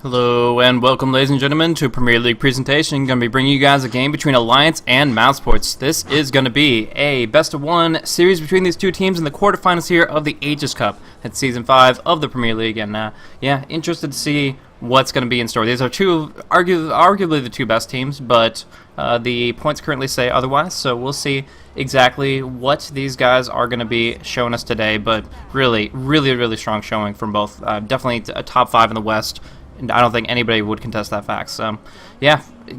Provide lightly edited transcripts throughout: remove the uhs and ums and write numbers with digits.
Hello and welcome, ladies and gentlemen, to Premier League presentation. Going to be bringing you guys a game between Alliance and Mouz Sports. This is going to be a best-of-one series between these two teams in the quarterfinals here of the Aegis Cup. It's Season 5 of the Premier League, and interested to see what's going to be in store. These are arguably the two best teams, but the points currently say otherwise, so we'll see exactly what these guys are going to be showing us today, but really strong showing from both. Definitely a top 5 in the West. And I don't think anybody would contest that fact. So,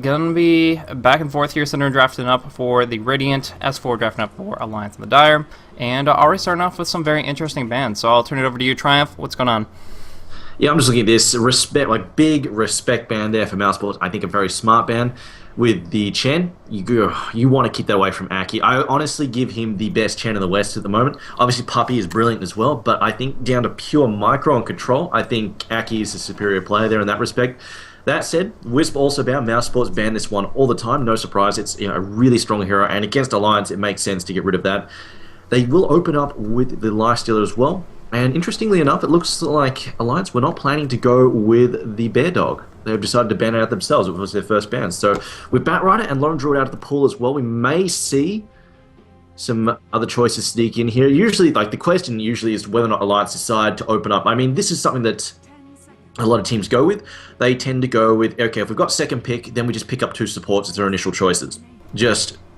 gonna be back and forth here. Center drafting up for the Radiant, S4 drafting up for Alliance and the Dire, and already starting off with some very interesting bands. So I'll turn it over to you, Triumph. What's going on? Yeah, I'm just looking at this big respect band there for Mouz Sports. I think a very smart band. With the Chen, you want to keep that away from Aki. I honestly give him the best Chen in the West at the moment. Obviously, Puppy is brilliant as well, but I think down to pure micro and control, I think Aki is the superior player there in that respect. That said, Wisp also banned. Mouz Sports ban this one all the time. No surprise, it's a really strong hero, and against Alliance, it makes sense to get rid of that. They will open up with the Lifestealer as well. And interestingly enough, it looks like Alliance were not planning to go with the Bear Dog. They've decided to ban it out themselves. It was their first ban. So with Batrider and Lone Druid out of the pool as well, we may see some other choices sneak in here. Usually, the question usually is whether or not Alliance decide to open up. I mean, this is something that a lot of teams go with. They tend to go with, okay, if we've got second pick, then we just pick up 2 supports as their initial choices.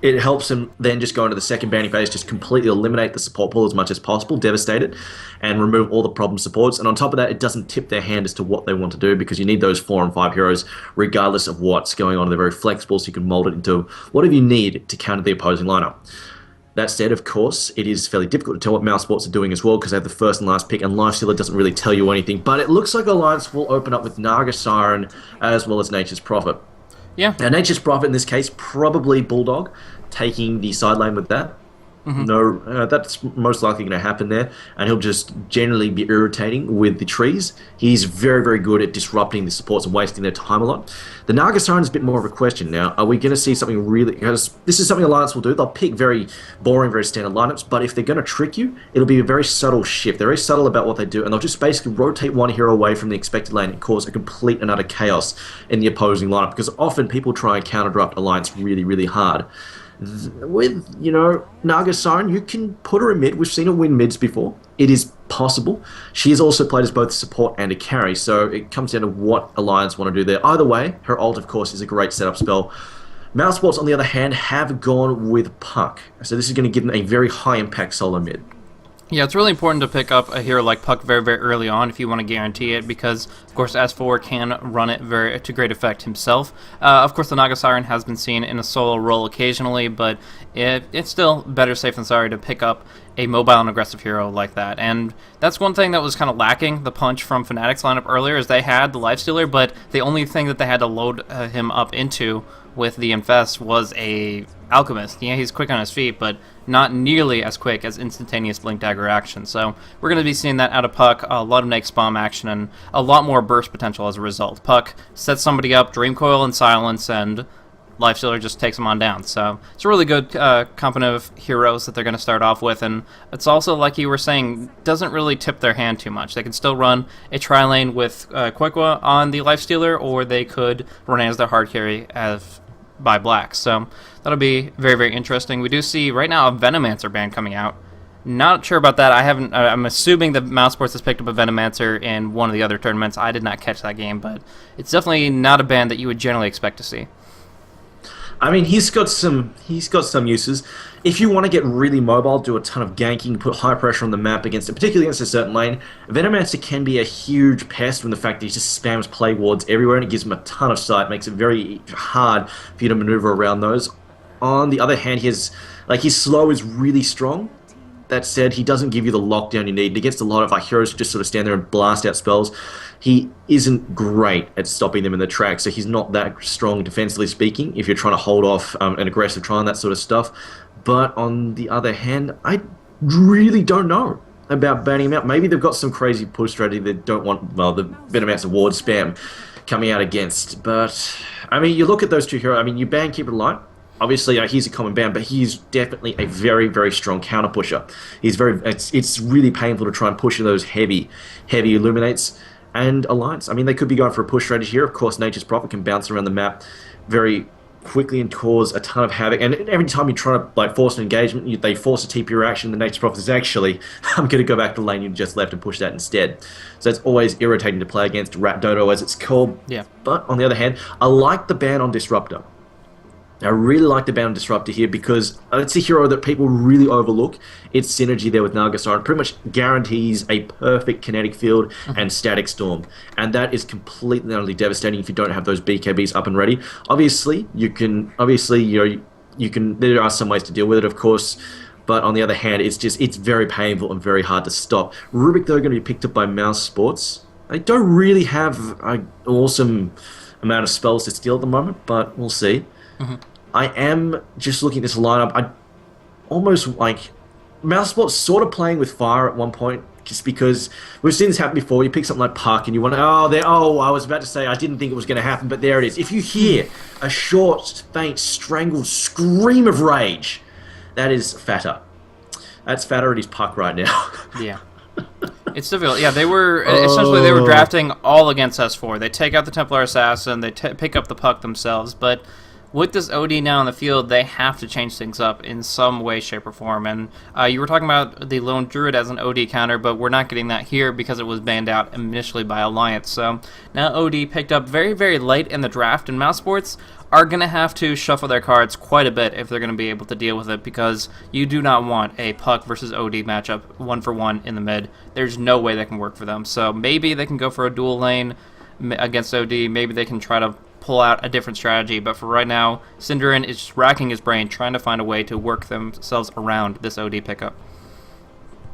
It helps them then just go into the second banning phase, just completely eliminate the support pool as much as possible, devastate it, and remove all the problem supports. And on top of that, it doesn't tip their hand as to what they want to do, because you need those 4 and 5 heroes regardless of what's going on. They're very flexible, so you can mold it into whatever you need to counter the opposing lineup. That said, of course, it is fairly difficult to tell what Mouz Sports are doing as well, because they have the first and last pick, and Lifestealer doesn't really tell you anything. But it looks like Alliance will open up with Naga Siren as well as Nature's Prophet. Yeah. Now, Nature's Prophet in this case, probably Bulldog, taking the side lane with that. Mm-hmm. No, that's most likely going to happen there, and he'll just generally be irritating with the trees. He's very good at disrupting the supports and wasting their time a lot. The Naga Siren is a bit more of a question now. Are we going to see something really... Because this is something Alliance will do. They'll pick very boring, very standard lineups, but if they're going to trick you, it'll be a very subtle shift. They're very subtle about what they do, and they'll just basically rotate one hero away from the expected lane and cause a complete and utter chaos in the opposing lineup, because often people try and counter-disrupt Alliance really hard. With, Naga Siren, you can put her in mid. We've seen her win mids before. It is possible. She has also played as both a support and a carry, so it comes down to what Alliance want to do there. Either way, her ult, of course, is a great setup spell. Mouz Sports, on the other hand, have gone with Puck. So this is going to give them a very high-impact solo mid. Yeah, it's really important to pick up a hero like Puck very early on if you want to guarantee it, because, of course, S4 can run it to great effect himself. Of course, the Naga Siren has been seen in a solo role occasionally, but it's still better safe than sorry to pick up a mobile and aggressive hero like that. And that's one thing that was kind of lacking the punch from Fnatic's lineup earlier, is they had the Lifestealer, but the only thing that they had to load him up into with the Infest was a Alchemist. Yeah, he's quick on his feet, but not nearly as quick as instantaneous Blink Dagger action. So we're going to be seeing that out of Puck, a lot of next bomb action, and a lot more burst potential as a result. Puck sets somebody up, Dream Coil and Silence, and Lifestealer just takes them on down. So it's a really good complement of heroes that they're going to start off with, and it's also, like you were saying, doesn't really tip their hand too much. They can still run a tri-lane with Quekwa on the Lifestealer, or they could run as their hard carry by Black. So that'll be very interesting. We do see right now a Venomancer ban coming out. Not sure about that. I'm assuming that Mouz Sports has picked up a Venomancer in one of the other tournaments. I did not catch that game, but it's definitely not a ban that you would generally expect to see. I mean, he's got some uses. If you want to get really mobile, do a ton of ganking, put high pressure on the map particularly against a certain lane, Venomancer can be a huge pest from the fact that he just spams Plague Wards everywhere, and it gives him a ton of sight, makes it very hard for you to maneuver around those. On the other hand, his slow is really strong. That said, he doesn't give you the lockdown you need. Against a lot of heroes who just sort of stand there and blast out spells, he isn't great at stopping them in the track, so he's not that strong defensively speaking if you're trying to hold off an aggressive try and that sort of stuff. But on the other hand, I really don't know about banning him out. Maybe they've got some crazy push strategy that don't want, the Venomancer ward spam coming out against. But, I mean, you look at those two heroes, you ban Keep It Light. Obviously, he's a common ban, but he's definitely a very strong counter pusher. It's really painful to try and push those heavy illuminates. And Alliance, I mean, they could be going for a push strategy here. Of course, Nature's Prophet can bounce around the map very quickly and cause a ton of havoc. And every time you try to like force an engagement, they force a TP reaction. The Nature's Prophet is actually, I'm going to go back to the lane you just left and push that instead. So it's always irritating to play against Rat Dodo, as it's called. Yeah. But on the other hand, I like the ban on Disruptor. I really like the ban on Disruptor here because it's a hero that people really overlook. Its synergy there with Nagasar pretty much guarantees a perfect kinetic field and static storm. And that is completely and utterly devastating if you don't have those BKBs up and ready. Obviously, there are some ways to deal with it, of course. But on the other hand, it's very painful and very hard to stop. Rubik, though, going to be picked up by Mouse Sports. They don't really have an awesome amount of spells to steal at the moment, but we'll see. I am just looking at this lineup. I almost like Mouse Sports sort of playing with fire at one point, just because we've seen this happen before. You pick something like Puck and you want to, I was about to say I didn't think it was going to happen, but there it is. If you hear a short, faint, strangled scream of rage, that is Fatter. That's Fatter at his Puck right now. Yeah. It's difficult. Yeah, they were drafting all against S4. They take out the Templar Assassin, they pick up the Puck themselves, but with this OD now on the field, they have to change things up in some way, shape, or form. And you were talking about the Lone Druid as an OD counter, but we're not getting that here because it was banned out initially by Alliance. So now OD picked up very, very late in the draft, and Mouse Sports are going to have to shuffle their cards quite a bit if they're going to be able to deal with it, because you do not want a Puck versus OD matchup 1-for-1 in the mid. There's no way that can work for them. So maybe they can go for a dual lane against OD. Maybe they can try to pull out a different strategy, but for right now, Cinderin is just racking his brain trying to find a way to work themselves around this OD pickup.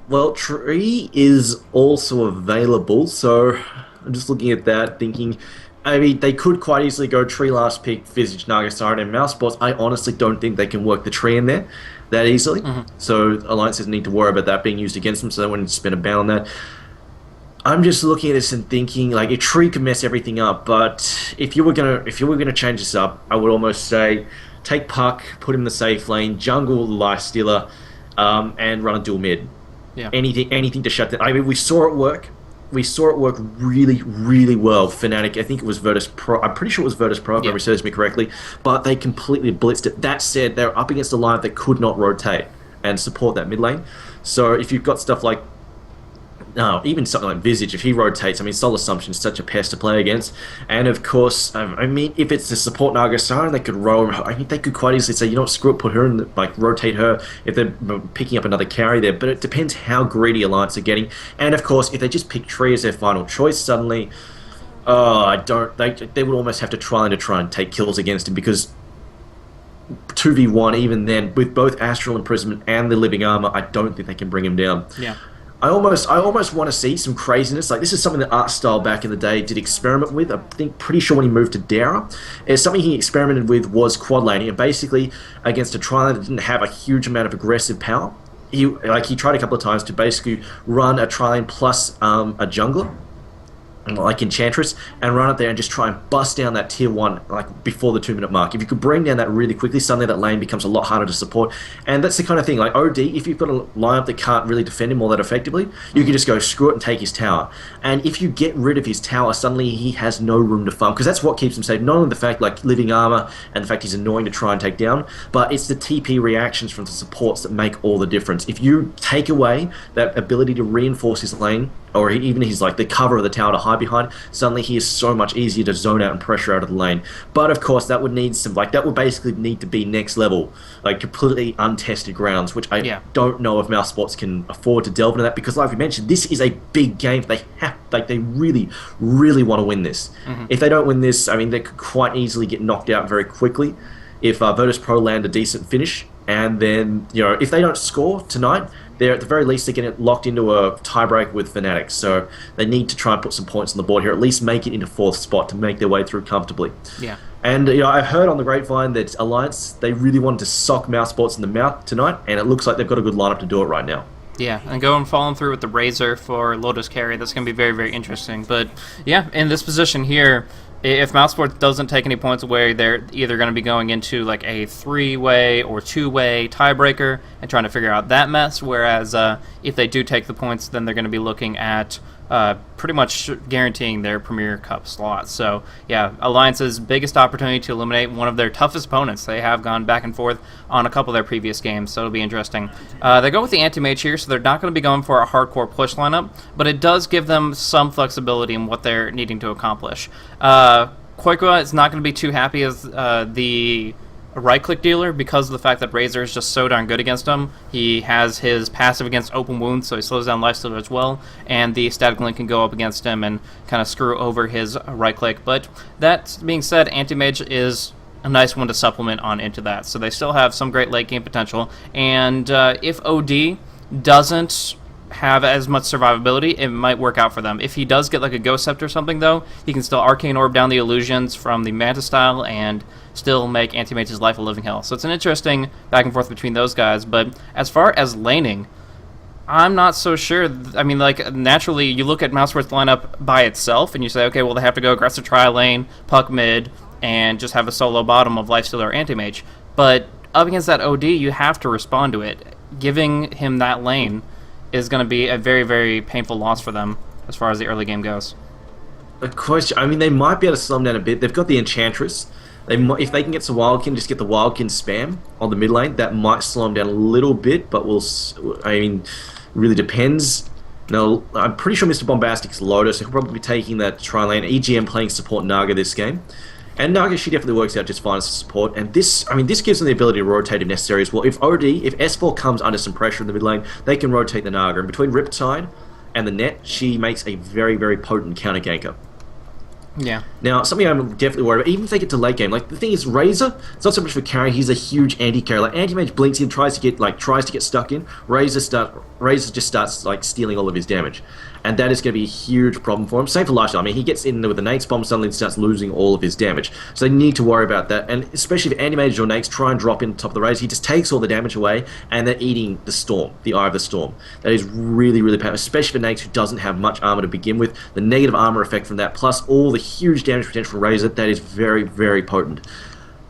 Well, Tree is also available, so I'm just looking at that, thinking, I mean, they could quite easily go Tree last pick, Visage, Nagasar, and Mouse Sports. I honestly don't think they can work the Tree in there that easily, so Alliance doesn't need to worry about that being used against them, so they wouldn't spend a ban on that. I'm just looking at this and thinking, like, a Tree could mess everything up, but if you were gonna change this up, I would almost say take Puck, put him in the safe lane, jungle the Lifestealer, and run a dual mid. Yeah. Anything to shut down. I mean, we saw it work. We saw it work really, really well. Fnatic, I think it was Virtus Pro. I'm pretty sure it was Virtus Pro, if I researched me correctly, but they completely blitzed it. That said, they're up against a lineup that could not rotate and support that mid lane. So if you've got stuff like even something like Visage, if he rotates, I mean, Soul Assumption is such a pest to play against. And of course, I mean, if it's to support Nagasar, they could roll. I mean, they could quite easily say, you know what, screw it, put her in, rotate her if they're picking up another carry there. But it depends how greedy Alliance are getting. And of course, if they just pick Tree as their final choice suddenly, they would almost have to try and take kills against him, because 2v1, even then, with both Astral Imprisonment and the Living Armor, I don't think they can bring him down. Yeah. I almost want to see some craziness. Like, this is something that Artstyle back in the day did experiment with. I think pretty sure when he moved to Dara, something he experimented with was quad laning, and basically against a Trilan that didn't have a huge amount of aggressive power. He tried a couple of times to basically run a Trilan plus a jungler, like Enchantress, and run it there and just try and bust down that tier 1 like before the 2-minute mark. If you could bring down that really quickly, suddenly that lane becomes a lot harder to support. And that's the kind of thing, like OD, if you've got a lineup that can't really defend him all that effectively, you can just go screw it and take his tower. And if you get rid of his tower, suddenly he has no room to farm, because that's what keeps him safe. Not only the fact, like, Living Armor and the fact he's annoying to try and take down, but it's the TP reactions from the supports that make all the difference. If you take away that ability to reinforce his lane, or even his, like, the cover of the tower to hide behind, suddenly he is so much easier to zone out and pressure out of the lane. But of course, that would need some, like, that would basically need to be next level, like, completely untested grounds, which I don't know if Mouse Sports can afford to delve into that, because like we mentioned, this is a big game. They really, really want to win this. If they don't win this, I mean, they could quite easily get knocked out very quickly if Virtus Pro land a decent finish, and then, you know, if they don't score tonight, they're at the very least they're getting locked into a tiebreak with Fnatic, so they need to try and put some points on the board here, at least make it into 4th spot to make their way through comfortably. Yeah. And, you know, I've heard on the grapevine that Alliance, they really wanted to sock Mouse Sports in the mouth tonight, and it looks like they've got a good lineup to do it right now. Yeah, and going following through with the Razor for Lotus carry, that's going to be very, very interesting. But yeah, in this position here, if Mousesports doesn't take any points away, they're either going to be going into like a 3-way or 2-way tiebreaker and trying to figure out that mess, whereas if they do take the points, then they're going to be looking at pretty much guaranteeing their Premier Cup slot. So, yeah, Alliance's biggest opportunity to eliminate one of their toughest opponents. They have gone back and forth on a couple of their previous games, so it'll be interesting. They go with the Anti-Mage here, so they're not going to be going for a hardcore push lineup, but it does give them some flexibility in what they're needing to accomplish. Koikua is not going to be too happy as the right-click dealer because of the fact that Razor is just so darn good against him. He has his passive against open wounds, so he slows down lifesteal as well, and the static link can go up against him and kind of screw over his right-click. But that being said, Anti-Mage is a nice one to supplement on into that. So they still have some great late-game potential, and if OD doesn't have as much survivability, it might work out for them. If he does get like a Ghost Scepter or something, though, he can still Arcane Orb down the illusions from the Manta style and still make Anti-Mage's life a living hell. So it's an interesting back and forth between those guys, but as far as laning, I'm not so sure. I mean, like, naturally, you look at Mousesport's lineup by itself, and you say, okay, well, they have to go aggressive tri lane, puck mid, and just have a solo bottom of Lifesteal or Anti-Mage. But up against that OD, you have to respond to it. Giving him that lane is going to be a very, very painful loss for them as far as the early game goes. A question. I mean, they might be able to slow them down a bit. They've got the Enchantress. If they can get some Wildkin, just get the Wildkin spam on the mid lane. That might slow them down a little bit, but really depends. No, I'm pretty sure Mr. Bombastic's Lotus, so he'll probably be taking that tri-lane. EGM playing support Naga this game. And Naga, she definitely works out just fine as support. And this gives them the ability to rotate if necessary as well. If S4 comes under some pressure in the mid lane, they can rotate the Naga. And between Riptide and the net, she makes a very, very potent counter ganker. Yeah. Now, something I'm definitely worried about, even if they get to late game, like the thing is, Razor, it's not so much for carry, he's a huge anti-carry. Like Anti-Mage blinks in, tries to get stuck in, Razor just starts like stealing all of his damage. And that is going to be a huge problem for him. Same for Lifesteal. I mean, he gets in with the Nate's bomb, suddenly starts losing all of his damage. So they need to worry about that. And especially if Anti-Mage or Nate's try and drop in top of the Razor, he just takes all the damage away, and they're eating the Storm, the Eye of the Storm. That is really, really powerful, especially for Nate, who doesn't have much armor to begin with. The negative armor effect from that, plus all the huge damage potential from Razor, that is very, very potent.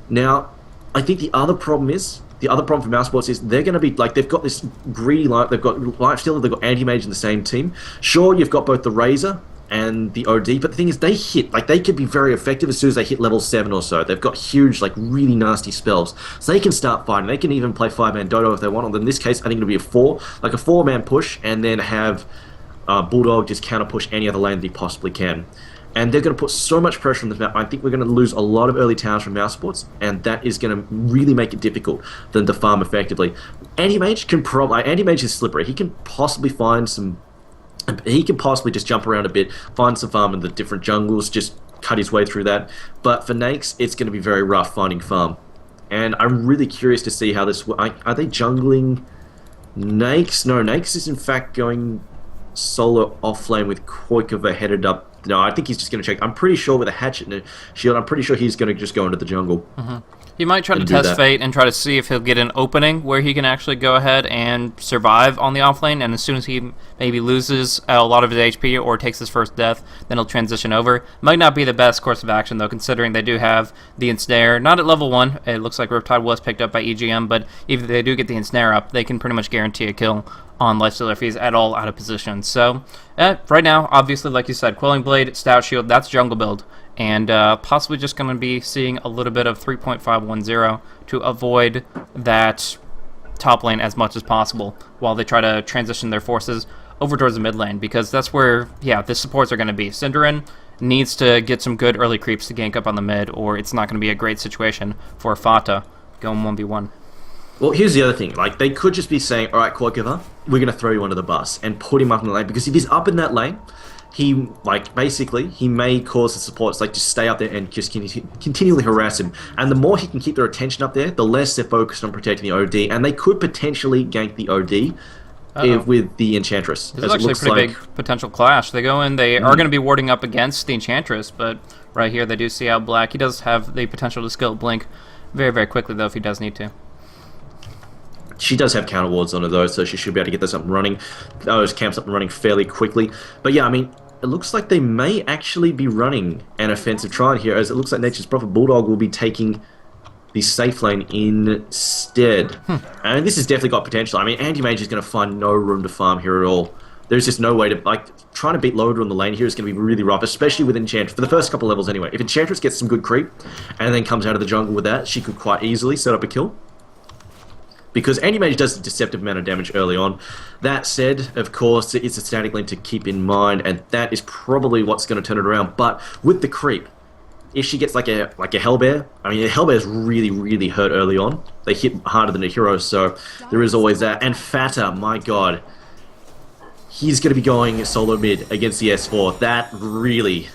Now, I think the other problem for Mouse Sports is they're going to be like, they've got this greedy life, they've got Lifesteal, they've got Anti-Mage in the same team. Sure, you've got both the Razor and the OD, but the thing is, they could be very effective as soon as they hit level 7 or so. They've got huge, like, really nasty spells. So they can start fighting. They can even play 5-man Dodo if they want. Or in this case, I think it'll be a 4-man push, and then have Bulldog just counter push any other lane that he possibly can. And they're going to put so much pressure on the map. I think we're going to lose a lot of early towers from Mouse Sports, and that is going to really make it difficult for them to farm effectively. Anti-Mage is slippery. He can possibly find some. He can possibly just jump around a bit, find some farm in the different jungles, just cut his way through that. But for Nakes, it's going to be very rough finding farm. And I'm really curious to see how this. Are they jungling Nakes? No, Nakes is in fact going solo off lane with Koikova headed up. No, I think he's just going to check. I'm pretty sure with a hatchet and a shield, I'm pretty sure he's going to just go into the jungle. Mm-hmm. He might try to test fate and try to see if he'll get an opening where he can actually go ahead and survive on the offlane, and as soon as he maybe loses a lot of his HP or takes his first death, then he'll transition over. Might not be the best course of action, though, considering they do have the Ensnare. Not at level 1. It looks like Riptide was picked up by EGM, but if they do get the Ensnare up, they can pretty much guarantee a kill on Lifesteal if he's at all out of position. So, right now, obviously, like you said, Quelling Blade, Stout Shield, that's jungle build. And possibly just going to be seeing a little bit of 3.510 to avoid that top lane as much as possible while they try to transition their forces over towards the mid lane, because that's where, the supports are going to be. Synderen needs to get some good early creeps to gank up on the mid, or it's not going to be a great situation for Fata going 1v1. Well, here's the other thing. Like, they could just be saying, all right, Koikova, we're going to throw you under the bus and put him up in the lane, because if he's up in that lane, he may cause the supports to stay up there and just continually harass him. And the more he can keep their attention up there, the less they're focused on protecting the OD. And they could potentially gank the OD with the Enchantress. This is actually a pretty big potential clash. They go in, they are going to be warding up against the Enchantress, but right here they do see out Black. He does have the potential to skill Blink very, very quickly, though, if he does need to. She does have counter wards on her, though, so she should be able to get those up and running. Those camps up and running fairly quickly. But yeah, I mean, it looks like they may actually be running an offensive try here, as it looks like Nature's Prophet Bulldog will be taking the safe lane instead. And this has definitely got potential. I mean, Anti-Mage is going to find no room to farm here at all. There's just no way to, like, trying to beat Loda on the lane here is going to be really rough, especially with Enchantress, for the first couple levels anyway. If Enchantress gets some good creep, and then comes out of the jungle with that, she could quite easily set up a kill. Because Anti-Mage does a deceptive amount of damage early on. That said, of course, it's a static lane to keep in mind, and that is probably what's going to turn it around. But with the creep, if she gets like a Hellbear, I mean, the Hellbears really, really hurt early on. They hit harder than a hero, so there is always that. And Fatta, my god. He's going to be going solo mid against the S4. That really...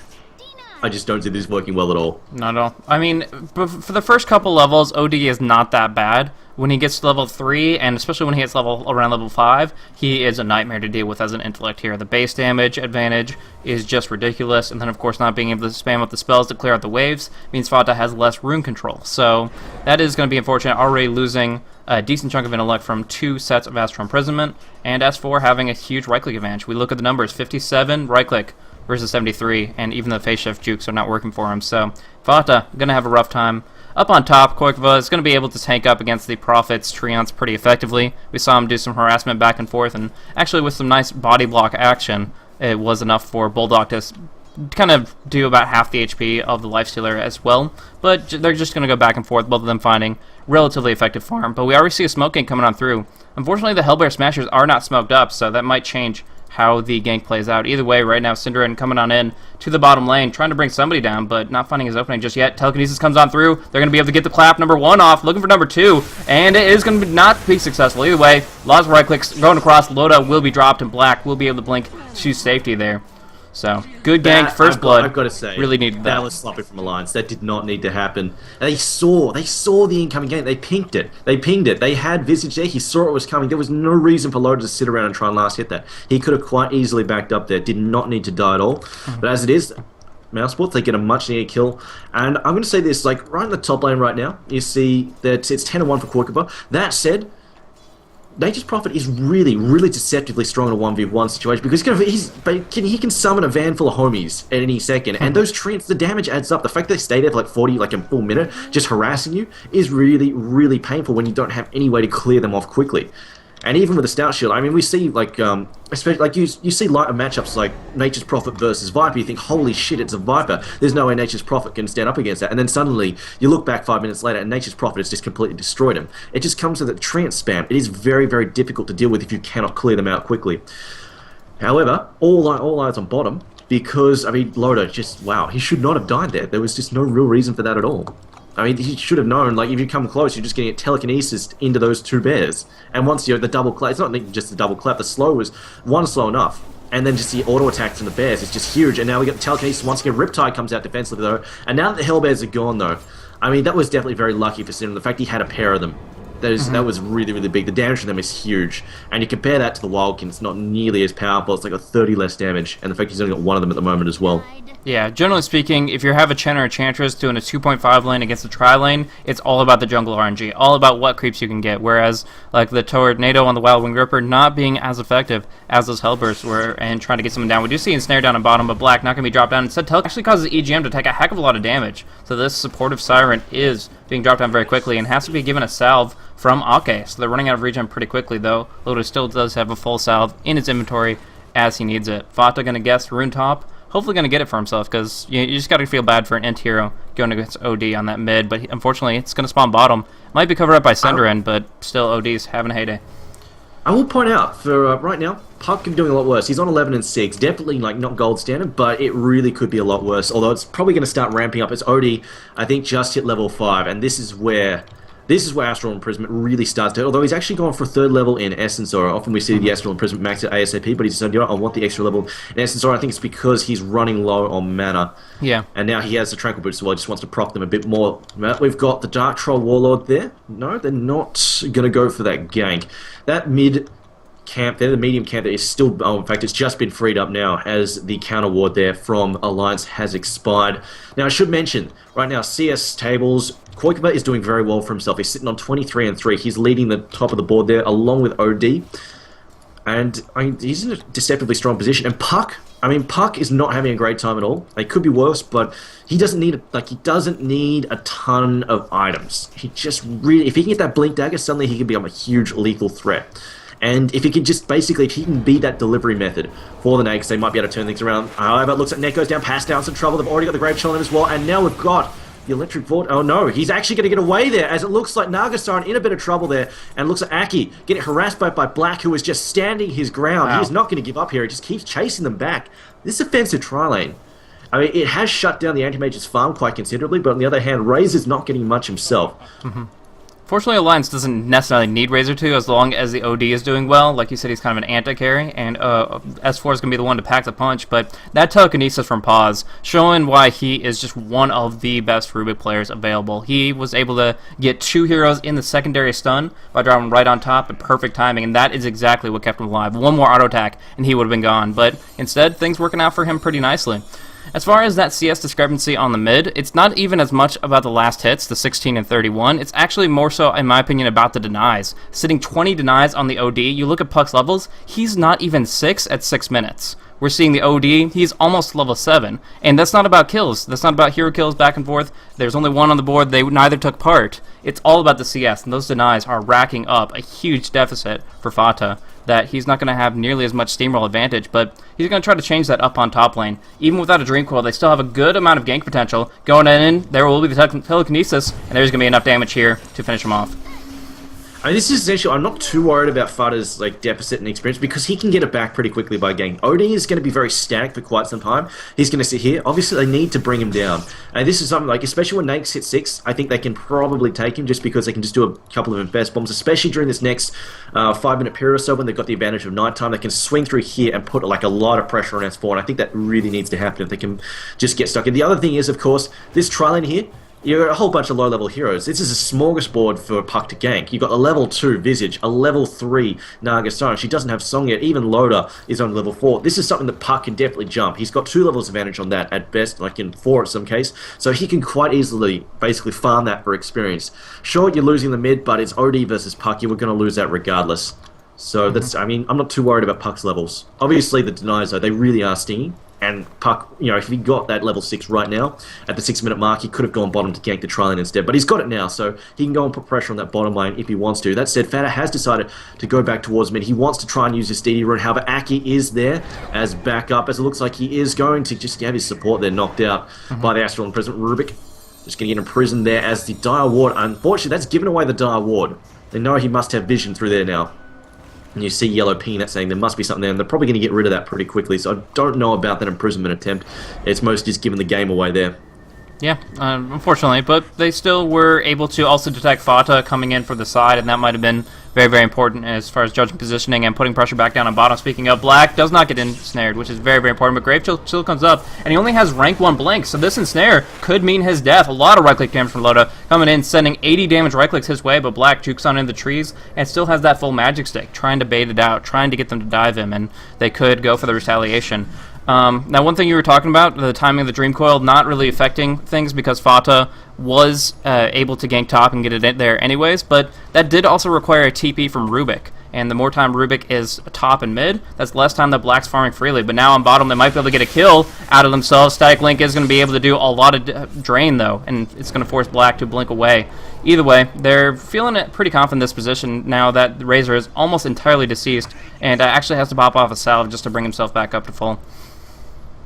I just don't see this working well at all. Not at all. I mean, for the first couple levels, OD is not that bad. When he gets to level 3, and especially when he hits around level 5, he is a nightmare to deal with as an intellect here. The base damage advantage is just ridiculous, and then of course not being able to spam with the spells to clear out the waves means Fatta has less rune control. So that is going to be unfortunate, already losing a decent chunk of intellect from 2 sets of Astral Imprisonment, and S4 having a huge right-click advantage. We look at the numbers, 57 right-click versus 73, and even the face shift jukes are not working for him. So Fatta going to have a rough time. Up on top, Koikva is going to be able to tank up against the Prophet's Treants pretty effectively. We saw him do some harassment back and forth, and actually with some nice body block action, it was enough for Bulldog to kind of do about half the HP of the Lifestealer as well. But they're just going to go back and forth, both of them finding relatively effective farm. But we already see a smoke gank coming on through. Unfortunately, the Hellbear Smashers are not smoked up, so that might change how the gank plays out. Either way, right now, Cinderin coming on in to the bottom lane, trying to bring somebody down, but not finding his opening just yet. Telekinesis comes on through. They're going to be able to get the clap number 1 off, looking for number 2, and it is going to not be successful. Either way, lots of right clicks going across. Loda will be dropped, and Black will be able to blink to safety there. So, good gank, first blood. I've got to say, really needed that. That was sloppy from Alliance. That did not need to happen. They saw the incoming gank. They pinged it. They had Visage there. He saw it was coming. There was no reason for Loda to sit around and try and last hit that. He could have quite easily backed up there. Did not need to die at all. But as it is, Mousesports, they get a much needed kill. And I'm going to say this, like, right in the top lane right now, you see that it's 10-1 for Koikva. That said, Nature's Prophet is really, really deceptively strong in a 1v1 situation because he can summon a van full of homies at any second, and those treants, the damage adds up. The fact they stay there for like 40, like a full minute, just harassing you, is really, really painful when you don't have any way to clear them off quickly. And even with the Stout Shield, I mean, we see, like, especially, like, you see lighter matchups like Nature's Prophet versus Viper, you think, holy shit, it's a Viper. There's no way Nature's Prophet can stand up against that. And then suddenly, you look back 5 minutes later, and Nature's Prophet has just completely destroyed him. It just comes to the trance spam. It is very, very difficult to deal with if you cannot clear them out quickly. However, all eyes on bottom, because, I mean, Loda just, wow, he should not have died there. There was just no real reason for that at all. I mean, he should have known, like, if you come close, you're just getting a telekinesis into those 2 bears. And once you're the double clap, it's not just the double clap, the slow was one slow enough. And then just the auto attacks from the bears is just huge. And now we get the telekinesis. Once again, Riptide comes out defensively, though. And now that the Hellbears are gone, though, I mean, that was definitely very lucky for Cinnamon. The fact he had a pair of them, that was really, really big. The damage from them is huge. And you compare that to the Wildkin, it's not nearly as powerful. It's like a 30 less damage. And the fact he's only got one of them at the moment as well. Yeah, generally speaking, if you have a Chen or a Enchantress doing a 2.5 lane against a tri-lane, it's all about the jungle RNG, all about what creeps you can get, whereas like the Tornado on the Wild Wing Ripper not being as effective as those Hellbursts were and trying to get someone down. We do see Ensnare down on bottom, but Black not going to be dropped down. Instead, Tele actually causes EGM to take a heck of a lot of damage, so this supportive Siren is being dropped down very quickly and has to be given a salve from Ake, so they're running out of regen pretty quickly, though. Loda still does have a full salve in his inventory as he needs it. Fatta going to guess Rune Top. Hopefully going to get it for himself, because you just got to feel bad for an Ent hero going against OD on that mid, but unfortunately it's going to spawn bottom. Might be covered up by Cinderin, but still OD's having a heyday. I will point out, for right now, Puck is doing a lot worse. He's on 11 and 6, definitely like not gold standard, but it really could be a lot worse, although it's probably going to start ramping up. It's OD, I think, just hit level 5, and this is where Astral Imprisonment really starts to, although he's actually gone for a 3rd level in Essence Aura. Often we see the Astral Imprisonment max at ASAP, but he's said, you know, I want the extra level in Essence Aura. I think it's because he's running low on mana. Yeah. And now he has the Tranquil Boots, so he just wants to proc them a bit more. We've got the Dark Troll Warlord there. No, they're not going to go for that gank. That mid camp there, the medium camp there is still, in fact, it's just been freed up now as the counter ward there from Alliance has expired. Now, I should mention, right now, CS tables, Koikva is doing very well for himself. He's sitting on 23 and 3. He's leading the top of the board there, along with OD. And he's in a deceptively strong position. And Puck is not having a great time at all. It could be worse, but he doesn't need a ton of items. He just really, if he can get that Blink Dagger, suddenly he can become a huge lethal threat. And if he can just basically, if he can be that delivery method for the Nakes, they might be able to turn things around. However, it looks like Net goes down, pass down, some trouble. They've already got the Grave Chill in as well, and now we've got the electric vault. Oh no, he's actually going to get away there, as it looks like Nagasar in a bit of trouble there, and it looks like Aki getting harassed by Black, who is just standing his ground. Wow. He's not going to give up here. He just keeps chasing them back. This offensive tri lane, I mean, it has shut down the Anti-Mage's farm quite considerably, but on the other hand, Razor's not getting much himself. Fortunately, Alliance doesn't necessarily need Razor 2 as long as the OD is doing well. Like you said, he's kind of an anti-carry, and S4 is going to be the one to pack the punch, but that telekinesis from Paz, showing why he is just one of the best Rubik players available. He was able to get 2 heroes in the secondary stun by dropping right on top at perfect timing, and that is exactly what kept him alive. One more auto attack, and he would have been gone, but instead, things working out for him pretty nicely. As far as that CS discrepancy on the mid, it's not even as much about the last hits, the 16 and 31. It's actually more so, in my opinion, about the denies. Sitting 20 denies on the OD, you look at Puck's levels, he's not even 6 at 6 minutes. We're seeing the OD, he's almost level 7. And that's not about kills. That's not about hero kills back and forth. There's only one on the board. They neither took part. It's all about the CS, and those denies are racking up a huge deficit for Fata that he's not going to have nearly as much steamroll advantage, but he's going to try to change that up on top lane. Even without a Dream Coil, they still have a good amount of gank potential. Going in, there will be the telekinesis, and there's going to be enough damage here to finish him off. I mean, this is essential. I'm not too worried about Fata's deficit and experience because he can get it back pretty quickly by gank. OD is going to be very static for quite some time. He's going to sit here. Obviously, they need to bring him down. And this is something especially when Nakes hit 6, I think they can probably take him just because they can just do a couple of invest bombs, especially during this next 5-minute period or so when they've got the advantage of nighttime. They can swing through here and put a lot of pressure on S4, and I think that really needs to happen if they can just get stuck in. The other thing is, of course, this tri-lane here, you've got a whole bunch of low-level heroes. This is a smorgasbord for Puck to gank. You've got a level 2 Visage, a level 3 Nagasar. She doesn't have Song yet. Even Loda is on level 4. This is something that Puck can definitely jump. He's got 2 levels advantage on that at best, in 4 in some case. So he can quite easily basically farm that for experience. Sure, you're losing the mid, but it's OD versus Puck. You were going to lose that regardless. So that's, I mean, I'm not too worried about Puck's levels. Obviously, the denies, though, they really are stingy. And Puck, if he got that level 6 right now, at the 6-minute mark, he could have gone bottom to gank the tri-lane instead. But he's got it now, so he can go and put pressure on that bottom lane if he wants to. That said, Fata has decided to go back towards mid. He wants to try and use his DD rune. However, Aki is there as backup, as it looks like he is going to just have his support there knocked out by the Astral Imprisonment. Rubik just going to get imprisoned there as the Dire Ward. Unfortunately, that's given away the Dire Ward. They know he must have vision through there now. And you see yellow ping that saying there must be something there, and they're probably going to get rid of that pretty quickly, so I don't know about that imprisonment attempt. It's most just giving the game away there. Yeah, unfortunately, but they still were able to also detect Fata coming in for the side, and that might have been very, very important as far as judging positioning and putting pressure back down on bottom. Speaking of, Black does not get ensnared, which is very, very important, but Grave Chill still comes up, and he only has rank 1 blink, so this ensnare could mean his death. A lot of right-click damage from Loda coming in, sending 80 damage right-clicks his way, but Black jukes on in the trees and still has that full magic stick, trying to bait it out, trying to get them to dive him, and they could go for the retaliation. Now, one thing you were talking about, the timing of the Dream Coil not really affecting things because Fata was able to gank top and get it in there anyways, but that did also require a TP from Rubik. And the more time Rubik is top and mid, that's less time that Black's farming freely. But now on bottom, they might be able to get a kill out of themselves. Static Link is going to be able to do a lot of drain, though, and it's going to force Black to blink away. Either way, they're feeling it pretty confident in this position now that Razor is almost entirely deceased and actually has to pop off a salve just to bring himself back up to full.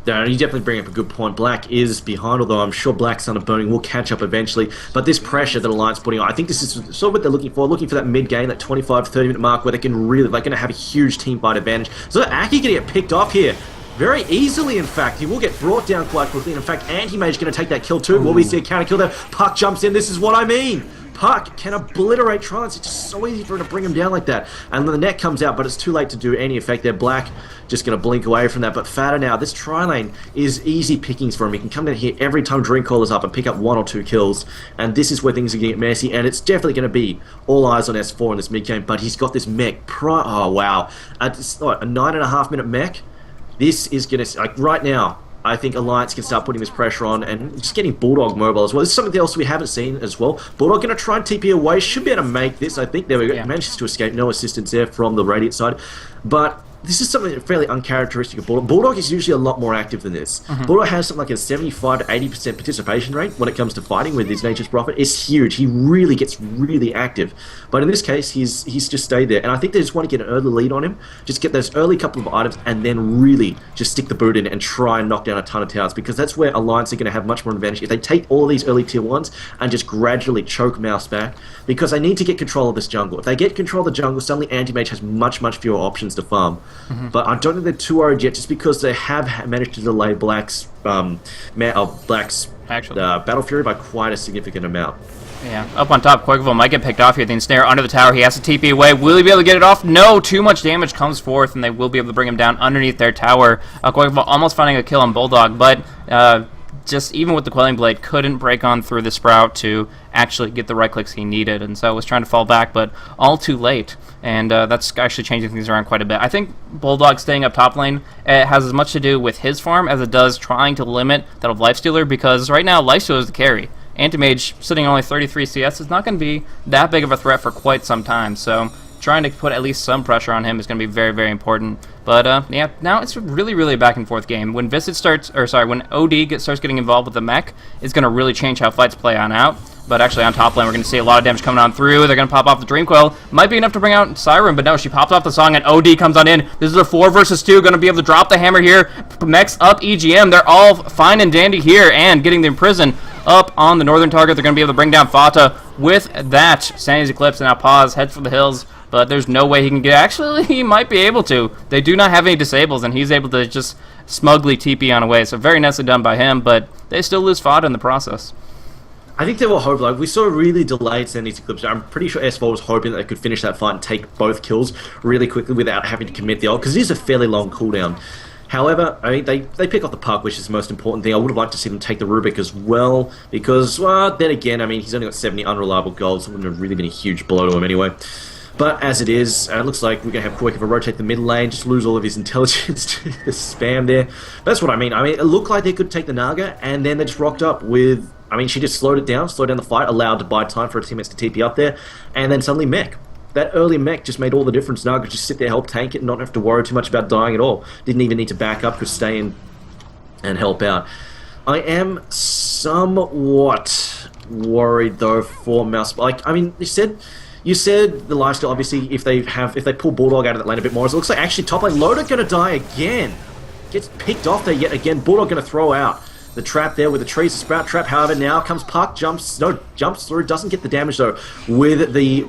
Yeah, you definitely bring up a good point. Black is behind, although I'm sure Black's Sun of Burning will catch up eventually. But this pressure that Alliance putting on, I think this is sort of what they're looking for that mid-game, that 25 to 30-minute mark where they can really, they're going to have a huge team fight advantage. So Aki going to get picked off here. Very easily, in fact. He will get brought down quite quickly. And in fact, Anti-Mage going to take that kill too. Will we see a counter kill there? Puck jumps in. This is what I mean. Puck can obliterate Trance. It's just so easy for him to bring him down like that. And then the net comes out, but it's too late to do any effect there. Black just going to blink away from that. But Fata now, this tri-lane is easy pickings for him. He can come down here every time Dream Caller's up and pick up 1 or 2 kills. And this is where things are going to get messy. And it's definitely going to be all eyes on S4 in this mid-game. But he's got this mech. Oh, wow. A 9.5-minute mech. This is going to... right now, I think Alliance can start putting this pressure on and just getting Bulldog mobile as well. This is something else we haven't seen as well. Bulldog going to try and TP away. Should be able to make this. I think there we go. Yeah. Manages to escape. No assistance there from the Radiant side. But this is something fairly uncharacteristic of Bulldog. Bulldog is usually a lot more active than this. Bulldog has something like a 75 to 80% participation rate when it comes to fighting with his Nature's Prophet. It's huge. He really gets really active. But in this case, he's just stayed there. And I think they just want to get an early lead on him, just get those early couple of items, and then really just stick the boot in and try and knock down a ton of towers, because that's where Alliance are going to have much more advantage. If they take all these early tier 1s and just gradually choke Mouse back, because they need to get control of this jungle. If they get control of the jungle, suddenly Anti-Mage has much fewer options to farm. But I don't think they're too worried yet, just because they have managed to delay Black's Battle Fury by quite a significant amount. Yeah, up on top, Quakerville might get picked off here. The ensnare under the tower. He has to TP away. Will he be able to get it off? No, too much damage comes forth, and they will be able to bring him down underneath their tower. Quakerville almost finding a kill on Bulldog, but just even with the Quelling Blade, couldn't break on through the Sprout to actually get the right clicks he needed, and so was trying to fall back, but all too late. And that's actually changing things around quite a bit. I think Bulldog staying up top lane has as much to do with his farm as it does trying to limit that of Lifestealer, because right now Lifestealer is the carry. Anti-Mage sitting only 33 CS is not going to be that big of a threat for quite some time, so trying to put at least some pressure on him is going to be very important. But yeah, now it's really a back and forth game. When when OD starts getting involved with the mech, it's going to really change how fights play on out. But actually on top lane, we're going to see a lot of damage coming on through. They're going to pop off the Dream Coil. Might be enough to bring out Siren, but no, she pops off the song, and OD comes on in. This is a 4 versus 2. Going to be able to drop the hammer here. Mechs up EGM. They're all fine and dandy here, and getting the Imprison up on the northern target. They're going to be able to bring down Fata with that. Sanity's Eclipse, and now Pause heads for the hills, but there's no way he can get. Actually, he might be able to. They do not have any disables, and he's able to just smugly TP on away. So very nicely done by him, but they still lose Fata in the process. I think they were hoping, like, we saw a really delayed Sanity's Eclipse. I'm pretty sure S4 was hoping that they could finish that fight and take both kills really quickly without having to commit the ult, because it is a fairly long cooldown. However, I mean, they pick off the puck, which is the most important thing. I would have liked to see them take the Rubik as well, because, well, then again, I mean, he's only got 70 unreliable golds, so it wouldn't have really been a huge blow to him anyway. But as it is, it looks like we're going to have Quakerville rotate the mid lane, just lose all of his intelligence to the spam there. That's what I mean. It looked like they could take the Naga, and then they just rocked up with... I mean, she just slowed down the fight, allowed to buy time for her teammates to TP up there, and then suddenly mech. That early mech just made all the difference. Naga could just sit there, help tank it, and not have to worry too much about dying at all. Didn't even need to back up, could stay in and help out. I am somewhat worried, though, for Mouse. Like, I mean, you said the lifesteal, obviously, if they pull Bulldog out of that lane a bit more, so it looks like actually top lane Loda going to die again. Gets picked off there yet again. Bulldog going to throw out the trap there with the trees, the Sprout trap. However, now comes Puck, jumps through, doesn't get the damage though with the